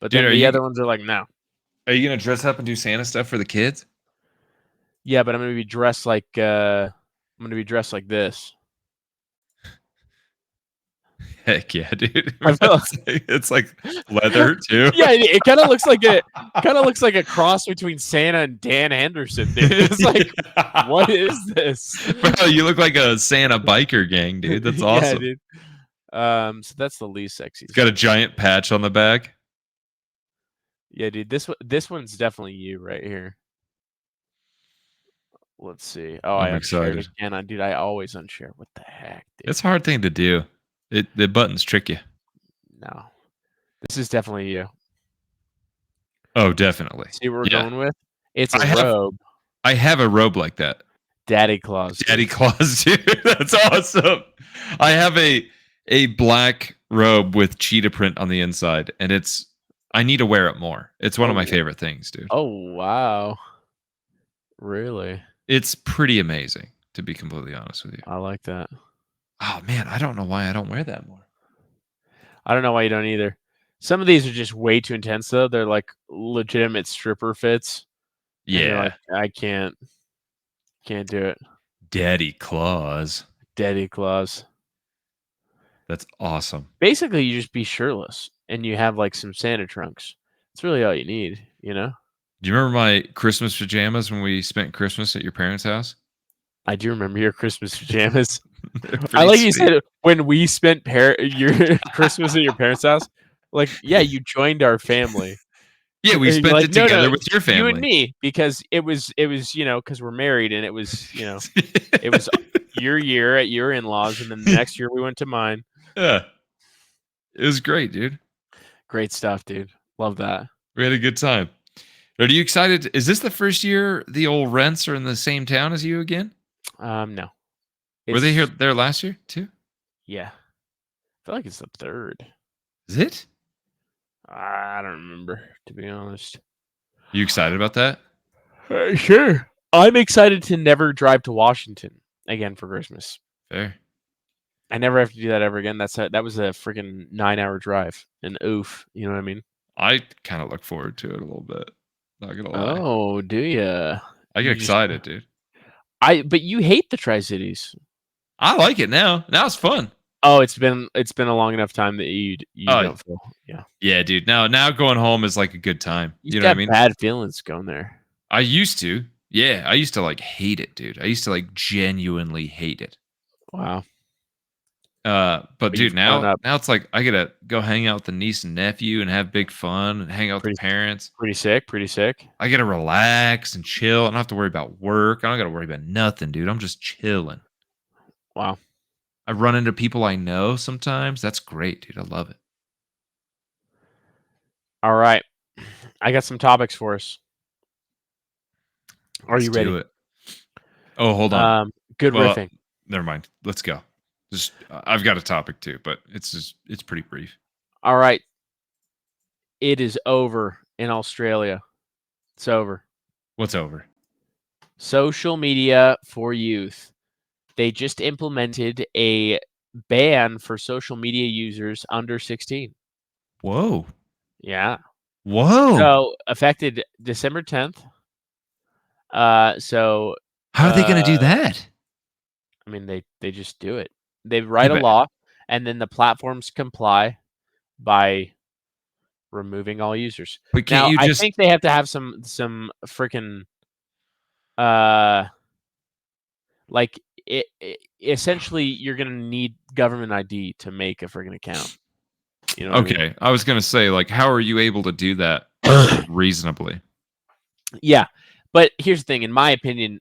but Dude, then the other ones are like, no. Are you gonna dress up and do Santa stuff for the kids? Yeah, but I'm gonna be dressed like this. Heck yeah, dude. I feel- It's like leather too. Yeah, it kind of looks like a cross between Santa and Dan Henderson, dude. It's like, what is this? Bro, you look like a Santa biker gang, dude. That's awesome. Yeah, dude. So that's the least sexy. It's got a giant patch on the back. Yeah, dude. This one's definitely you right here. Let's see. Oh, I'm I unshared excited. again. Dude, I always unshare. What the heck, dude? It's a hard thing to do. The buttons trick you. No. This is definitely you. Oh, definitely. See what we're going with? It's a robe. I have a robe like that. Daddy Claus. Daddy Claus, dude. That's awesome. I have a black robe with cheetah print on the inside, and I need to wear it more. It's one of my favorite things, dude. Oh, wow. Really? It's pretty amazing, to be completely honest with you. I like that. Oh man, I don't know why I don't wear that more. I don't know why you don't either. Some of these are just way too intense though. They're like legitimate stripper fits. Yeah. Like, I can't do it. Daddy Claus. Daddy Claus. That's awesome. Basically, you just be shirtless and you have like some Santa trunks. That's really all you need, you know? Do you remember my Christmas pajamas when we spent Christmas at your parents' house? I do remember your Christmas pajamas. I like you said when we spent your Christmas at your parents' house. Like, yeah, you joined our family. Yeah, we spent it together with your family. You and me, because it was because we're married and it was it was your year at your in-laws, and then the next year we went to mine. Yeah, it was great, dude. Great stuff, dude. Love that. We had a good time. Are you excited? Is this the first year the old Rents are in the same town as you again? No. Were they there last year too? Yeah. I feel like it's the third. Is it? I don't remember, to be honest. You excited about that? Sure. I'm excited to never drive to Washington again for Christmas. Fair. I never have to do that ever again. That was a freaking 9-hour drive. And oof, you know what I mean? I kind of look forward to it a little bit. Not gonna lie. Oh, do ya? I get excited, dude. But you hate the Tri-Cities. I like it now. Now it's fun. Oh, it's been a long enough time that you don't feel. Yeah. Yeah, dude. Now going home is like a good time. You know what I mean? Bad feelings going there. I used to. Yeah, I used to like hate it, dude. I used to like genuinely hate it. Wow. But dude, now it's like I gotta go hang out with the niece and nephew and have big fun and hang out with the parents. Pretty sick. I gotta relax and chill. I don't have to worry about work. I don't gotta worry about nothing, dude. I'm just chilling. Wow. I run into people I know sometimes. That's great, dude. I love it. All right. I got some topics for us. Are you ready? Do it. Oh, hold on. Good riffing. Never mind. Let's go. Just I've got a topic too, but it's pretty brief. All right. It is over in Australia. It's over. What's over? Social media for youth. They just implemented a ban for social media users under 16. Whoa. Yeah. Whoa. So affected December 10th. So how are they going to do that? I mean, they just do it. They write a law, and then the platforms comply by removing all users. But can't I think they have to have some freaking like it essentially you're gonna need government ID to make a freaking account. You know? Okay, what I mean? I was gonna say, like, how are you able to do that reasonably? Yeah, but here's the thing. In my opinion,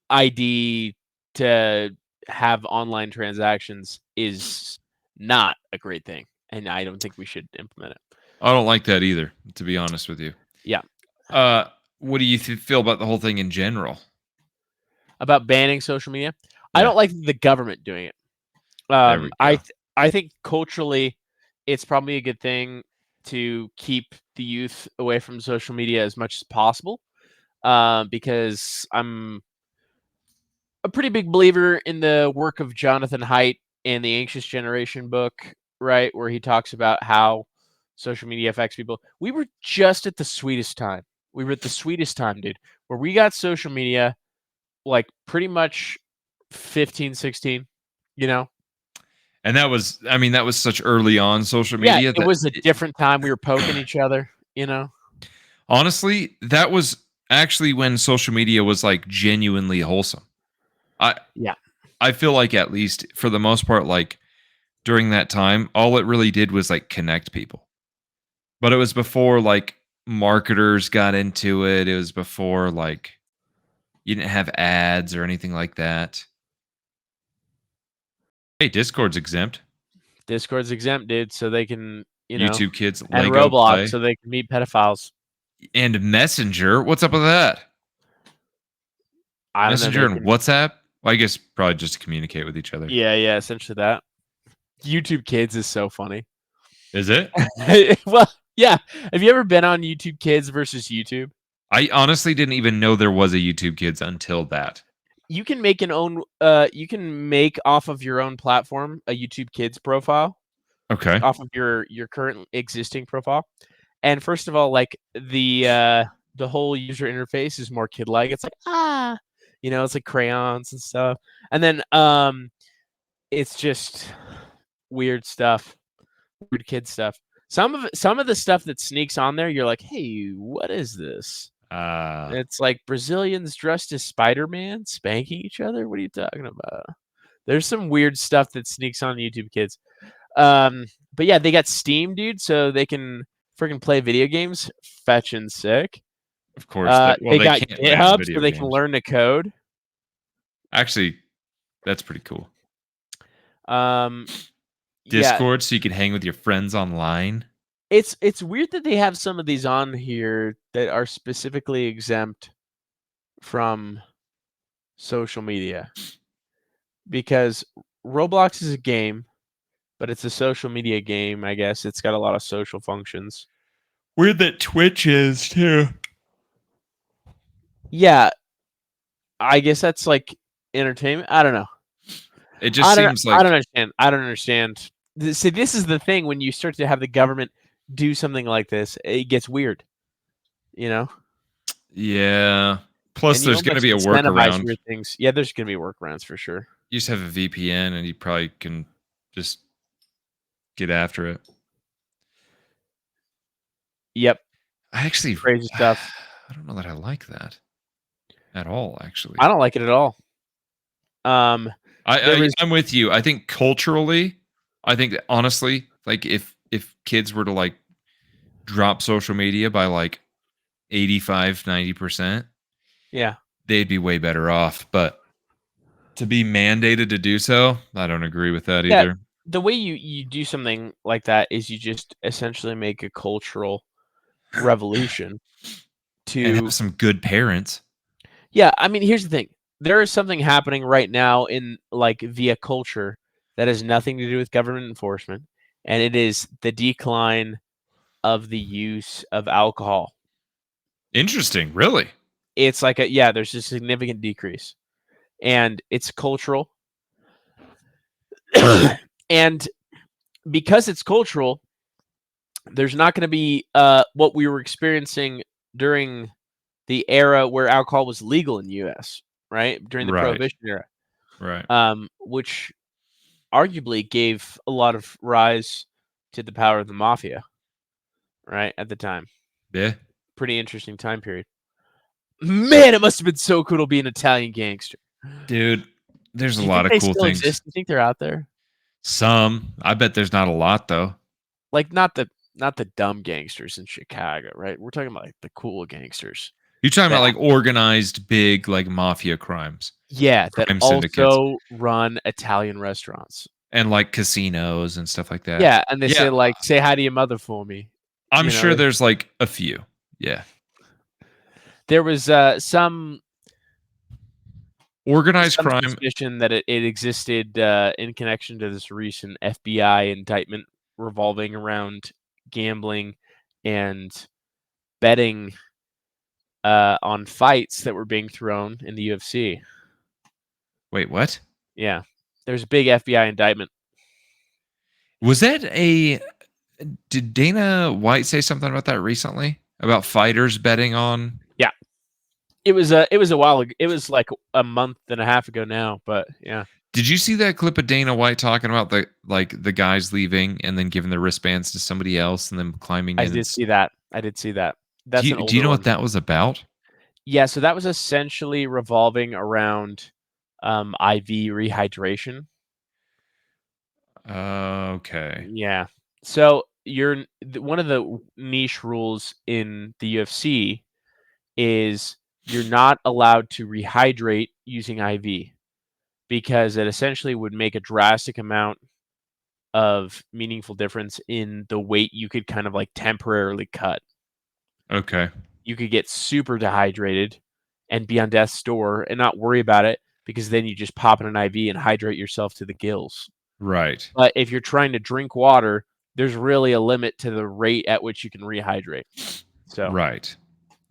ID to have online transactions is not a great thing, and I don't think we should implement it. I don't like that either, to be honest with you. Yeah. what do you feel about the whole thing in general? About banning social media? I Yeah. don't like the government doing it. There we go. I think culturally, it's probably a good thing to keep the youth away from social media as much as possible, because I'm a pretty big believer in the work of Jonathan Haidt in the Anxious Generation book, right, where he talks about how social media affects people. We were just at the sweetest time. We were at the sweetest time, dude, where we got social media like pretty much 15, 16, you know? And that was, I mean, that was such early on social Yeah, media it that was a different time. We were poking each other, you know? honestly, that was actually when social media was like genuinely wholesome. Yeah. I feel like at least for the most part, like during that time, all it really did was like connect people. But it was before like marketers got into it. It was before like you didn't have ads or anything like that. Hey, Discord's exempt. Discord's exempt, dude, so they can, YouTube Kids, and Lego Roblox, Play, so they can meet pedophiles. and Messenger. What's up with that? I don't Messenger know. and WhatsApp? Well, I guess probably just to communicate with each other. Yeah, essentially that. YouTube Kids is so funny. Is it? Well, yeah. Have you ever been on YouTube Kids versus YouTube? I honestly didn't even know there was a YouTube Kids until that. You can make you can make off of your own platform a YouTube Kids profile. Okay. Off of your current existing profile. And first of all, like the whole user interface is more kid-like. It's like it's like crayons and stuff. And then it's just weird stuff. Weird kid stuff. Some of the stuff that sneaks on there, you're like, "Hey, what is this?" It's like Brazilians dressed as Spider-Man spanking each other. What are you talking about? There's some weird stuff that sneaks on YouTube Kids. But yeah, they got Steam, dude, so they can freaking play video games. Fetching sick. Of course. They got GitHub, so they can learn to code. Actually, that's pretty cool. Discord, so you can hang with your friends online. It's weird that they have some of these on here that are specifically exempt from social media, because Roblox is a game, but it's a social media game. I guess it's got a lot of social functions. Weird that Twitch is too. Yeah, I guess that's like entertainment. I don't know. It just seems like I don't understand. See, this is the thing when you start to have the government do something like this, it gets weird. You know? Yeah. Plus, there's going to be a workaround. Weird things. Yeah, there's going to be workarounds for sure. You just have a VPN, and you probably can just get after it. Yep. I actually crazy stuff. I don't know that I like that at all. Actually, I don't like it at all. I'm with you. I think culturally, I think that honestly, like if kids were to like drop social media by like 85-90%, yeah, they'd be way better off. But to be mandated to do so, I don't agree with that either. The way you do something like that is you just essentially make a cultural revolution and have some good parents. Yeah, I mean, here's the thing. There is something happening right now in like via culture that has nothing to do with government enforcement, and it is the decline of the use of alcohol. Interesting, really? It's like there's a significant decrease, and it's cultural. And because it's cultural, there's not going to be what we were experiencing during the era where alcohol was legal in the U.S., right? During the Prohibition era. Right. Which arguably gave a lot of rise to the power of the mafia, right? At the time. Yeah. Pretty interesting time period. Man, it must have been so cool to be an Italian gangster. Dude, there's a lot of cool things. Exist? You think they're out there? Some. I bet there's not a lot, though. Like, not the dumb gangsters in Chicago, right? We're talking about like the cool gangsters. You're talking about like organized, big, like mafia crimes. Yeah, that also run Italian restaurants and like casinos and stuff like that. Yeah, and they say hi to your mother for me. I'm sure there's like a few. Yeah. there was some organized crime. suspicion that it existed in connection to this recent FBI indictment revolving around gambling and betting on fights that were being thrown in the UFC. Wait, what? Yeah, there's a big FBI indictment. Was that a? Did Dana White say something about that recently? About fighters betting on? Yeah, it was a while ago. It was like a month and a half ago now, but yeah. Did you see that clip of Dana White talking about the guys leaving and then giving their wristbands to somebody else and then climbing in? I did see that. That's do you know what that was about? Yeah, so that was essentially revolving around IV rehydration. Okay. Yeah. So one of the niche rules in the UFC is you're not allowed to rehydrate using IV because it essentially would make a drastic amount of meaningful difference in the weight you could kind of like temporarily cut. Okay. You could get super dehydrated and be on death's door and not worry about it because then you just pop in an IV and hydrate yourself to the gills. Right. But if you're trying to drink water, there's really a limit to the rate at which you can rehydrate. So right.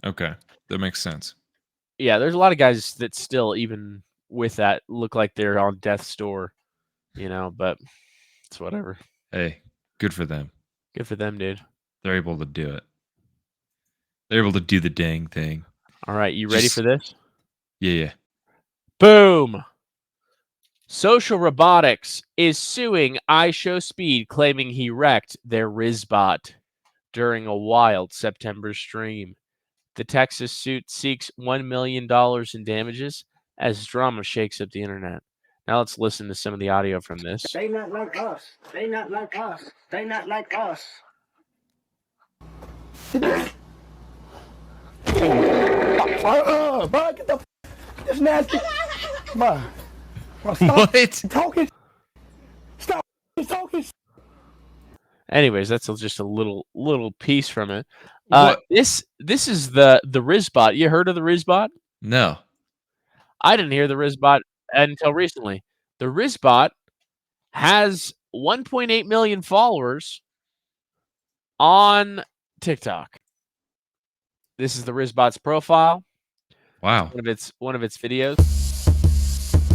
Okay. That makes sense. Yeah, there's a lot of guys that still, even with that, look like they're on death's door, but it's whatever. Hey, good for them. Good for them, dude. They're able to do it. They're able to do the dang thing. All right, you ready for this? Yeah. Boom. Social Robotics is suing iShowSpeed, claiming he wrecked their Rizbot during a wild September stream. The Texas suit seeks $1 million in damages as drama shakes up the internet. Now let's listen to some of the audio from this. They not like us. They not like us. They not like us. Bro, get the this nasty. Bro, stop What? talking. Stop talking. Anyways, that's just a little piece from it. What? This is the Rizbot. You heard of the Rizbot? No. I didn't hear the Rizbot until recently. The Rizbot has 1.8 million followers on TikTok. This is the Rizbot's profile. Wow. One of its videos.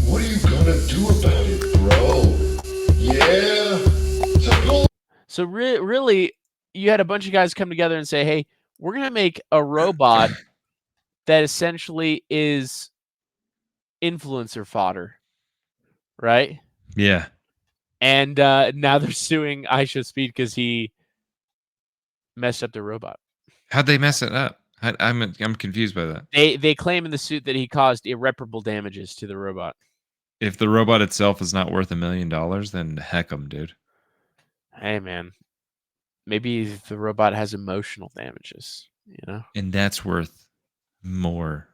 What are you gonna do about it, bro? Yeah. So really, you had a bunch of guys come together and say, "Hey, we're gonna make a robot that essentially is influencer fodder," right? Yeah. And now they're suing iShowSpeed because he messed up their robot. How'd they mess it up? I'm confused by that. They claim in the suit that he caused irreparable damages to the robot. If the robot itself is not worth $1 million, then heck 'em, dude. Hey, man, maybe the robot has emotional damages. And that's worth more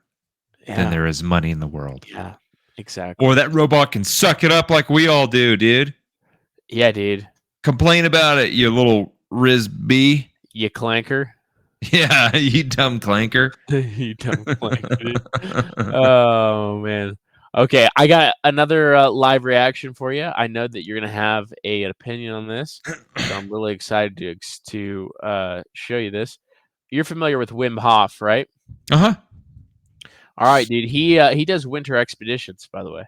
than there is money in the world. Yeah, exactly. Or that robot can suck it up like we all do, dude. Yeah, dude. Complain about it, you little Rizb. You clanker. Yeah, you dumb clanker. You dumb clanker, dude. Oh, man. Okay, I got another live reaction for you. I know that you're going to have an opinion on this, so I'm really excited to show you this. You're familiar with Wim Hof, right? Uh-huh. All right, dude. He does winter expeditions, by the way.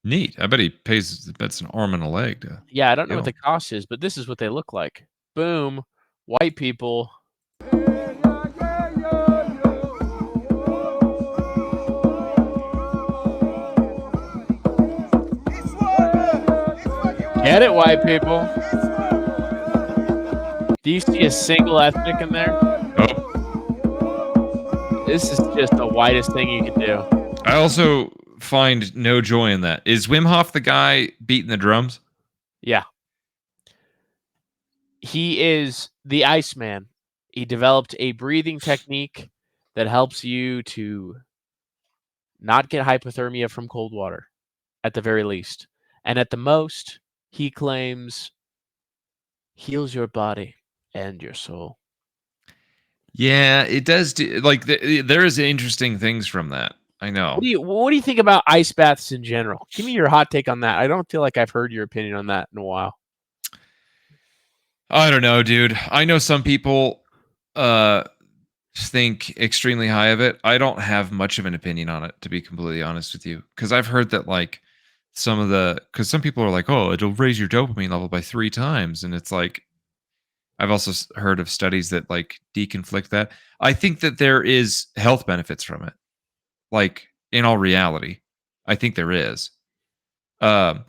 Neat. I bet he pays. That's an arm and a leg. Yeah, I don't know what the cost is, but this is what they look like. Boom. White people. Get it, white people. Do you see a single ethnic in there? Oh. This is just the whitest thing you can do. I also find no joy in that. Is Wim Hof the guy beating the drums? Yeah. He is the Iceman. He developed a breathing technique that helps you to not get hypothermia from cold water, at the very least. And at the most, he claims heals your body and your soul. Yeah, it does. Like there is interesting things from that. I know. What do you think about ice baths in general? Give me your hot take on that. I don't feel like I've heard your opinion on that in a while. I don't know, dude. I know some people think extremely high of it. I don't have much of an opinion on it, to be completely honest with you, because I've heard that like because some people are like, oh, it'll raise your dopamine level by 3 times, and it's like I've also heard of studies that like deconflict that. I think that there is health benefits from it. Like in all reality, I think there is. Um,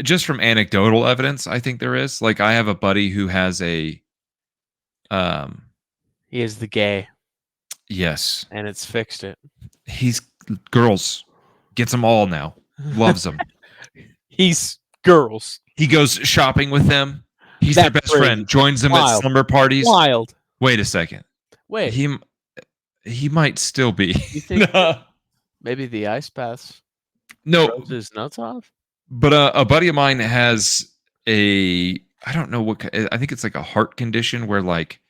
just from anecdotal evidence, I think there is. Like I have a buddy who has a He is the gay, yes. and it's fixed it. He's girls, gets them all now. Loves them. He's girls. He goes shopping with them. He's their That's best crazy. friend. Joins them at Wild. slumber parties. Wild. Wait a second. Wait, He might still be. you think maybe the ice baths No, throws his nuts off? but a buddy of mine has I don't know what, I think it's like a heart condition where like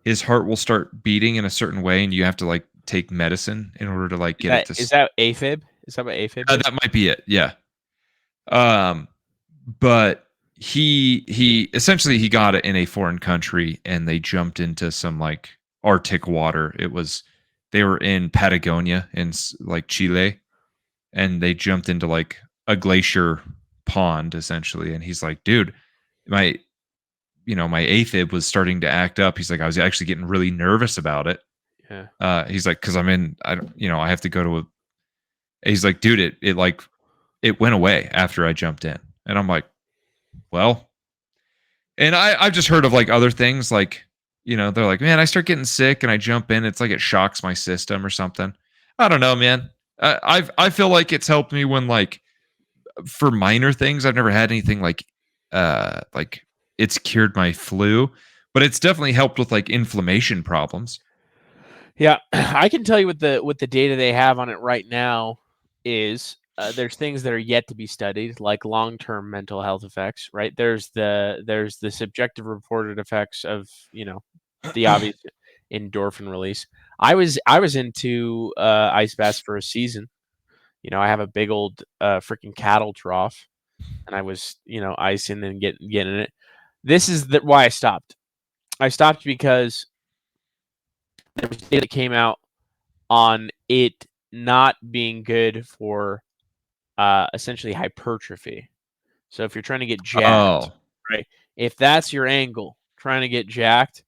his heart will start beating in a certain way and you have to like take medicine in order to like get it to. Is that AFib? Is that what AFib is? That might be it. Yeah. But he essentially he got it in a foreign country and they jumped into some like Arctic water. They were in Patagonia in like Chile, and they jumped into like a glacier pond essentially. And he's like, dude, my AFib was starting to act up. He's like, I was actually getting really nervous about it. Yeah. He's like, cause I have to go to he's like, dude, it went away after I jumped in. And I'm like, well, and I've just heard of like other things like, they're like, man, I start getting sick and I jump in. It's like, it shocks my system or something. I don't know, man. I feel like it's helped me when like for minor things. I've never had anything like it's cured my flu, but it's definitely helped with like inflammation problems. Yeah, I can tell you what the data they have on it right now is. There's things that are yet to be studied, like long-term mental health effects. Right? There's the subjective reported effects of the obvious endorphin release. I was into ice baths for a season. I have a big old freaking cattle trough, and I was icing and getting in it. This is why I stopped. I stopped because there was data that came out on it not being good for essentially hypertrophy. So if you're trying to get jacked, right? If that's your angle, trying to get jacked,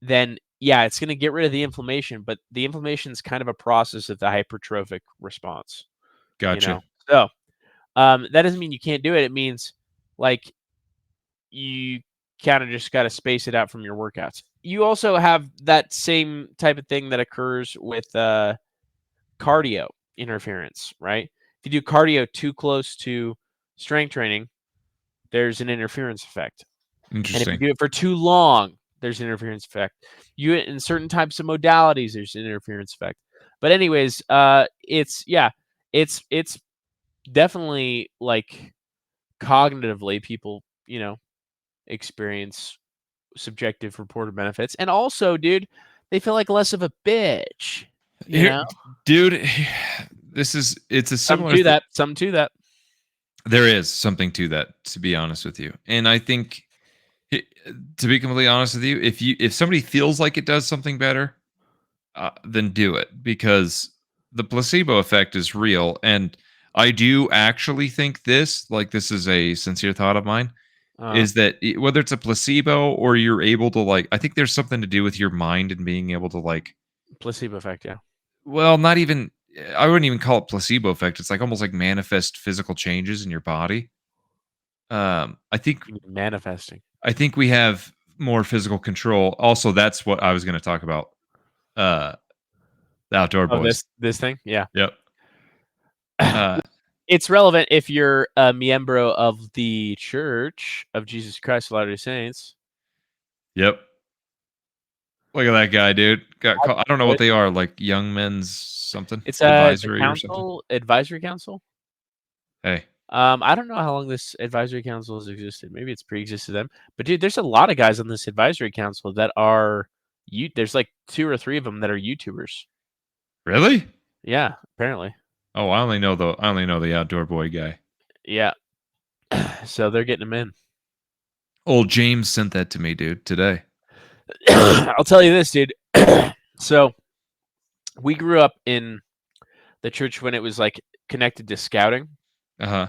then yeah, it's going to get rid of the inflammation, but the inflammation is kind of a process of the hypertrophic response. Gotcha. So that doesn't mean you can't do it. It means like you kind of just got to space it out from your workouts. You also have that same type of thing that occurs with cardio interference, right? If you do cardio too close to strength training, there's an interference effect. Interesting. And if you do it for too long, there's an interference effect. In certain types of modalities, there's an interference effect. But anyways, it's definitely like cognitively people, experience subjective reported benefits. And also, dude, they feel like less of a bitch. Dude, it's a similar something to that. There is something to that, to be honest with you. And I think, to be completely honest with you, if somebody feels like it does something better, then do it, because the placebo effect is real. And I do actually think this is a sincere thought of mine, is that whether it's a placebo or you're able to like, I think there's something to do with your mind and being able to like placebo effect. Yeah. Well, not even, I wouldn't even call it placebo effect. It's like almost like manifest physical changes in your body. I think manifesting. I think we have more physical control. Also, that's what I was going to talk about. The Outdoor Boys. This thing, yeah. Yep. It's relevant if you're a miembro of the Church of Jesus Christ of Latter-day Saints. Yep. Look at that guy, dude. I don't know what they are, like Young Men's something. It's advisory council, or something. Advisory council. Hey. I don't know how long this advisory council has existed. Maybe it's pre-existed them. But dude, there's a lot of guys on this advisory council that are there's like 2 or 3 of them that are YouTubers. Really? Yeah, apparently. Oh, I only know the outdoor boy guy. Yeah. So they're getting them in. Old James sent that to me, dude, today. I'll tell you this, dude. So we grew up in the church when it was like connected to scouting. Uh-huh.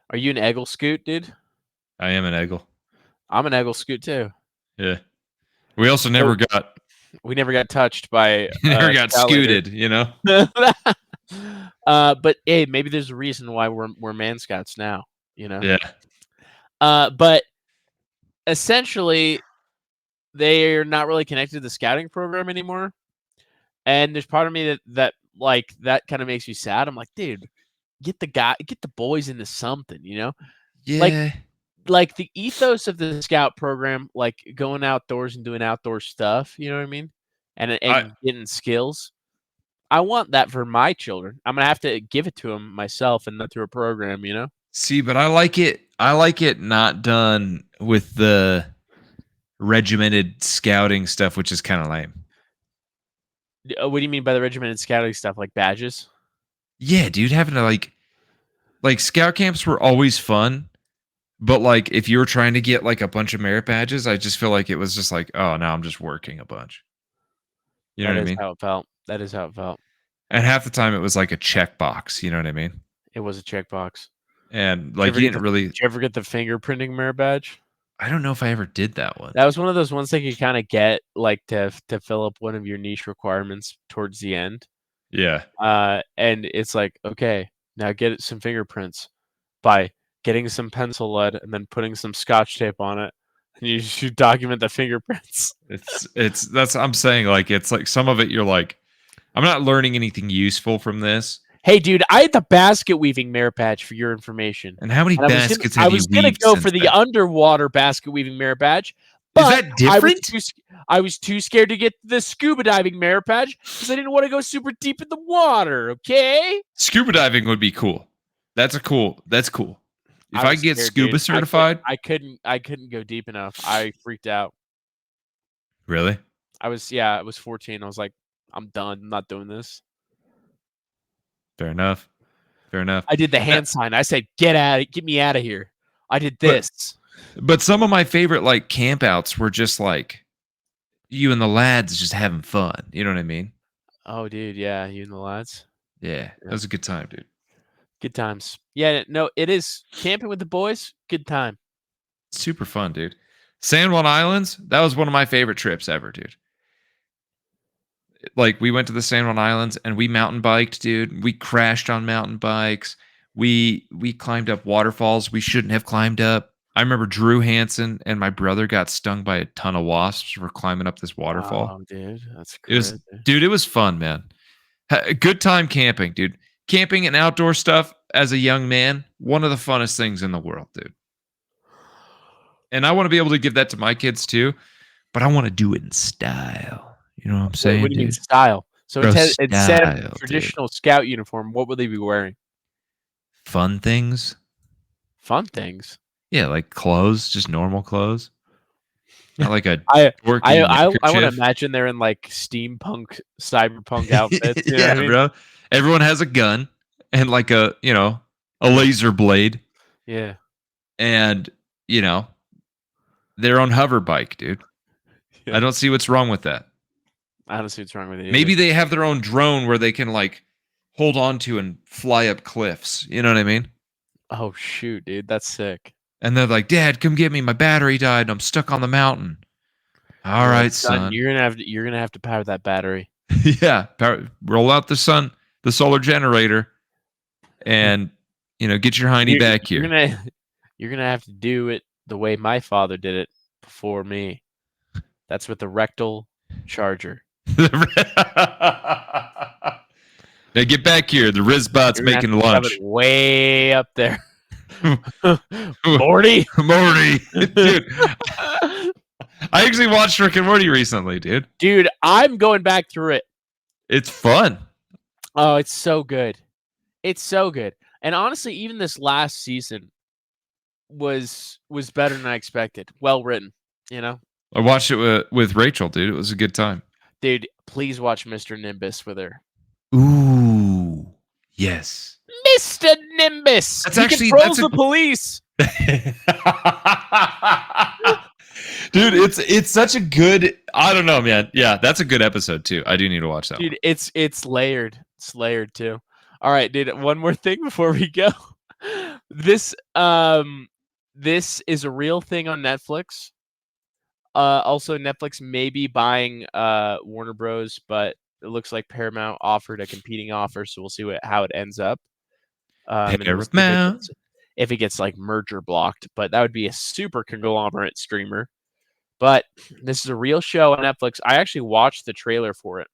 Are you an Eggle Scoot, dude? I am an Eggle. I'm an Eggle Scoot too. Yeah. We also never We never got touched by never got scout leader. scooted, you know? But hey, maybe there's a reason why we're man scouts now, you know? Yeah. But essentially they're not really connected to the scouting program anymore. And there's part of me that kind of makes me sad. I'm like, dude, get the boys into something, you know? Yeah. Like the ethos of the scout program, like going outdoors and doing outdoor stuff, you know what I mean? And getting skills. I want that for my children. I'm gonna have to give it to them myself and not through a program, you know? See, but I like it not done with the regimented scouting stuff, which is kind of lame. What do you mean by the regimented scouting stuff? Like badges? Yeah, dude, having to like scout camps were always fun, but like if you were trying to get like a bunch of merit badges, I just feel like it was just like, oh, now I'm just working a bunch. You know what I mean? How it felt. That is how it felt. And half the time it was like a checkbox, you know what I mean? It was a checkbox. And like you didn't really. Did you ever get the fingerprinting merit badge? I don't know if I ever did that one. That was one of those ones that you kind of get like to fill up one of your niche requirements towards the end. Yeah. And it's like, okay, now get some fingerprints by getting some pencil lead and then putting some scotch tape on it. And you should document the fingerprints. I'm saying, like, it's like some of it you're like, I'm not learning anything useful from this. Hey, dude, I had the basket weaving merit badge for your information. And how many baskets have you weaved? I was going to go for the underwater basket weaving merit badge. Is that different? I was too scared to get the scuba diving merit badge because I didn't want to go super deep in the water, okay? Scuba diving would be cool. That's cool. If I get scared, scuba dude. certified, I couldn't go deep enough. I freaked out. Really? I was 14. I was like, I'm done. I'm not doing this. Fair enough. I did the hand sign. I said, get me out of here. I did this. But some of my favorite like campouts were just like you and the lads just having fun. You know what I mean? Oh, dude, yeah, you and the lads. Yeah, that was a good time, dude. Good times. Yeah, no, it is camping with the boys. Good time. Super fun, dude. San Juan Islands, that was one of my favorite trips ever, dude. Like we went to the San Juan Islands and we mountain biked, dude. We crashed on mountain bikes. We climbed up waterfalls we shouldn't have climbed up. I remember Drew Hansen and my brother got stung by a ton of wasps for climbing up this waterfall. Oh, dude, that's crazy. It was fun, man. Good time camping, dude. Camping and outdoor stuff as a young man, one of the funnest things in the world, dude. And I want to be able to give that to my kids too, but I want to do it in style. You know what I'm saying? What do you mean style? So Bro, instead of style, traditional scout uniform, what would they be wearing? Fun things. Fun things. Yeah, like clothes, just normal clothes. Not like a I want neckerchief. to imagine they're in like steampunk, cyberpunk outfits. You know Yeah, what I mean? bro. Everyone has a gun and like a laser blade. Yeah. And, they're on hover bike, dude. Yeah. I don't see what's wrong with that. I don't see what's wrong with it. Maybe they have their own drone where they can like hold on to and fly up cliffs. You know what I mean? Oh shoot, dude, that's sick. And they're like, "Dad, come get me. My battery died and I'm stuck on the mountain." All right, son. You're gonna have to power that battery. Yeah, roll out the solar generator, and get your hiney back here. You're gonna have to do it the way my father did it before me. That's with the rectal charger. Now get back here. The Rizbot's making lunch. Way up there. Morty, dude. I actually watched Rick and Morty recently, dude. Dude, I'm going back through it. It's fun. Oh, it's so good. It's so good. And honestly, even this last season was better than I expected. Well written, I watched it with Rachel, dude. It was a good time. Dude, please watch Mr. Nimbus with her. Ooh, yes. Mr. Nimbus. That's He actually controls the police. Dude, it's such a good. I don't know, man. Yeah, that's a good episode too. I do need to watch that. Dude, one. it's layered. It's layered too. All right, dude. One more thing before we go. This is a real thing on Netflix. Also, Netflix may be buying Warner Bros, but it looks like Paramount offered a competing offer, so we'll see how it ends up. And we'll see if it gets like merger blocked, but that would be a super conglomerate streamer. But this is a real show on Netflix. I actually watched the trailer for it.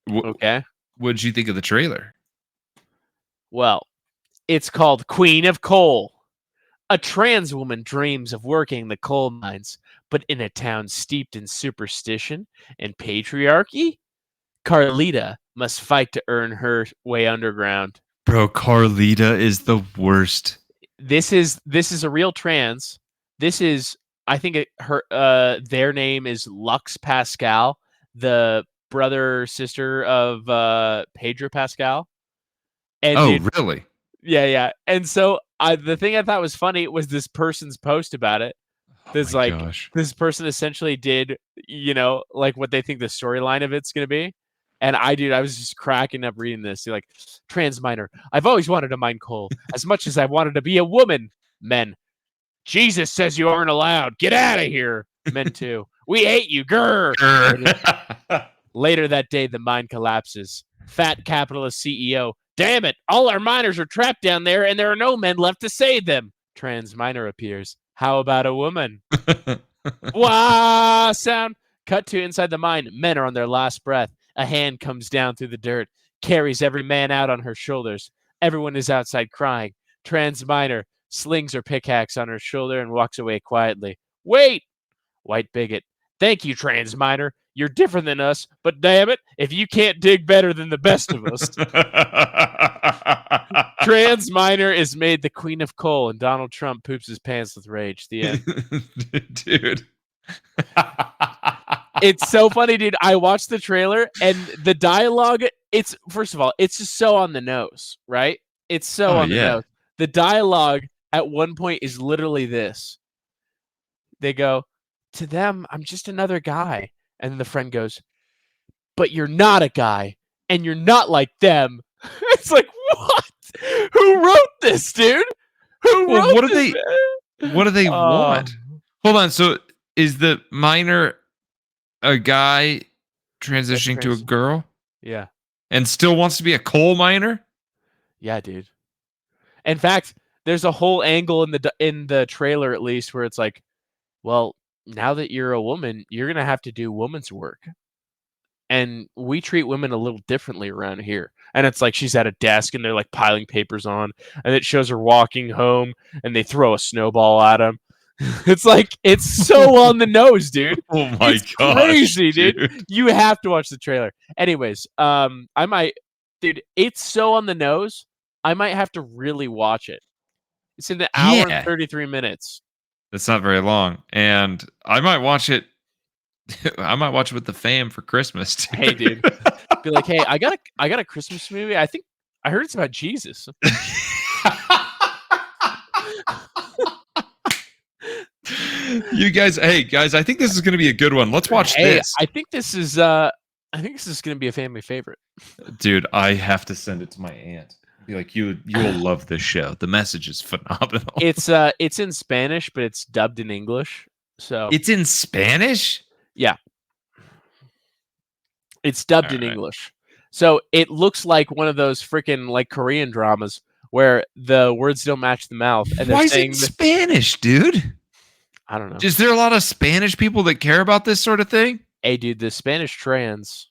Okay. What did you think of the trailer? Well, it's called Queen of Coal. A trans woman dreams of working the coal mines, but in a town steeped in superstition and patriarchy, Carlita must fight to earn her way underground. Bro, Carlita is the worst. This is a real trans. This is, I think their name is Lux Pascal, the brother sister of Pedro Pascal. And really? Yeah. And so the thing I thought was funny was this person's post about it. This person essentially did, like what they think the storyline of it's going to be. And I was just cracking up reading this. You're like, trans miner. I've always wanted to mine coal as much as I wanted to be a woman. Men. Jesus says you aren't allowed. Get out of here. Men too. We hate you. Grr. Later that day, the mine collapses. Fat capitalist CEO. Damn it. All our miners are trapped down there and there are no men left to save them. Trans miner appears. How about a woman? Wah! Sound. Cut to inside the mine. Men are on their last breath. A hand comes down through the dirt, carries every man out on her shoulders. Everyone is outside crying. Trans miner slings her pickaxe on her shoulder and walks away quietly. Wait! White bigot. Thank you, trans miner. You're different than us, but damn it, if you can't dig better than the best of us. Trans miner is made the queen of coal, and Donald Trump poops his pants with rage. The end. Dude. It's so funny, dude. I watched the trailer and the dialogue, first of all, it's just so on the nose, right? It's so on the nose. The dialogue at one point is literally this. They go, to them, I'm just another guy. And then the friend goes, but you're not a guy and you're not like them. It's like, what? Who wrote this, dude? Who wrote this? What do they want? Hold on. So is the miner a guy transitioning to a girl? Yeah. And still wants to be a coal miner? Yeah, dude. In fact, there's a whole angle in the trailer, at least, where it's like, well, now that you're a woman, you're going to have to do woman's work. And we treat women a little differently around here. And it's like she's at a desk and they're like piling papers on. And it shows her walking home and they throw a snowball at him. It's like, it's so on the nose, dude. Oh my god. Crazy, dude. You have to watch the trailer. Anyways, it's so on the nose. I might have to really watch it. It's in the hour and 33 minutes. That's not very long. And I might watch it. I might watch it with the fam for Christmas. Dude. Hey, dude. Be like, hey, I got a Christmas movie. I heard it's about Jesus. You guys, hey guys, I think this is going to be a good one. Let's watch this. I think this is going to be a family favorite. Dude, I have to send it to my aunt. Be like, you will love this show. The message is phenomenal. It's in Spanish, but it's dubbed in English. So it's in Spanish? Yeah. It's dubbed in English. So it looks like one of those freaking like Korean dramas where the words don't match the mouth. And why is it in Spanish, dude? I don't know. Is there a lot of Spanish people that care about this sort of thing? Hey, dude, the Spanish trans.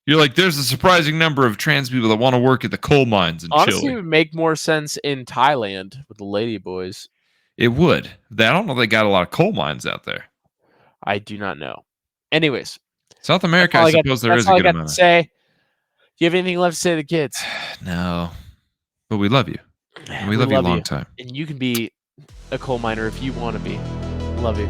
You're like, there's a surprising number of trans people that want to work at the coal mines in Chile. Honestly, it would make more sense in Thailand with the lady boys. It would. I don't know if they got a lot of coal mines out there. I do not know. Anyways. South America, I suppose there is a good amount. Do you have anything left to say to the kids? No. But we love you. And we love you a long time. And you can be a coal miner if you want to be. Love you.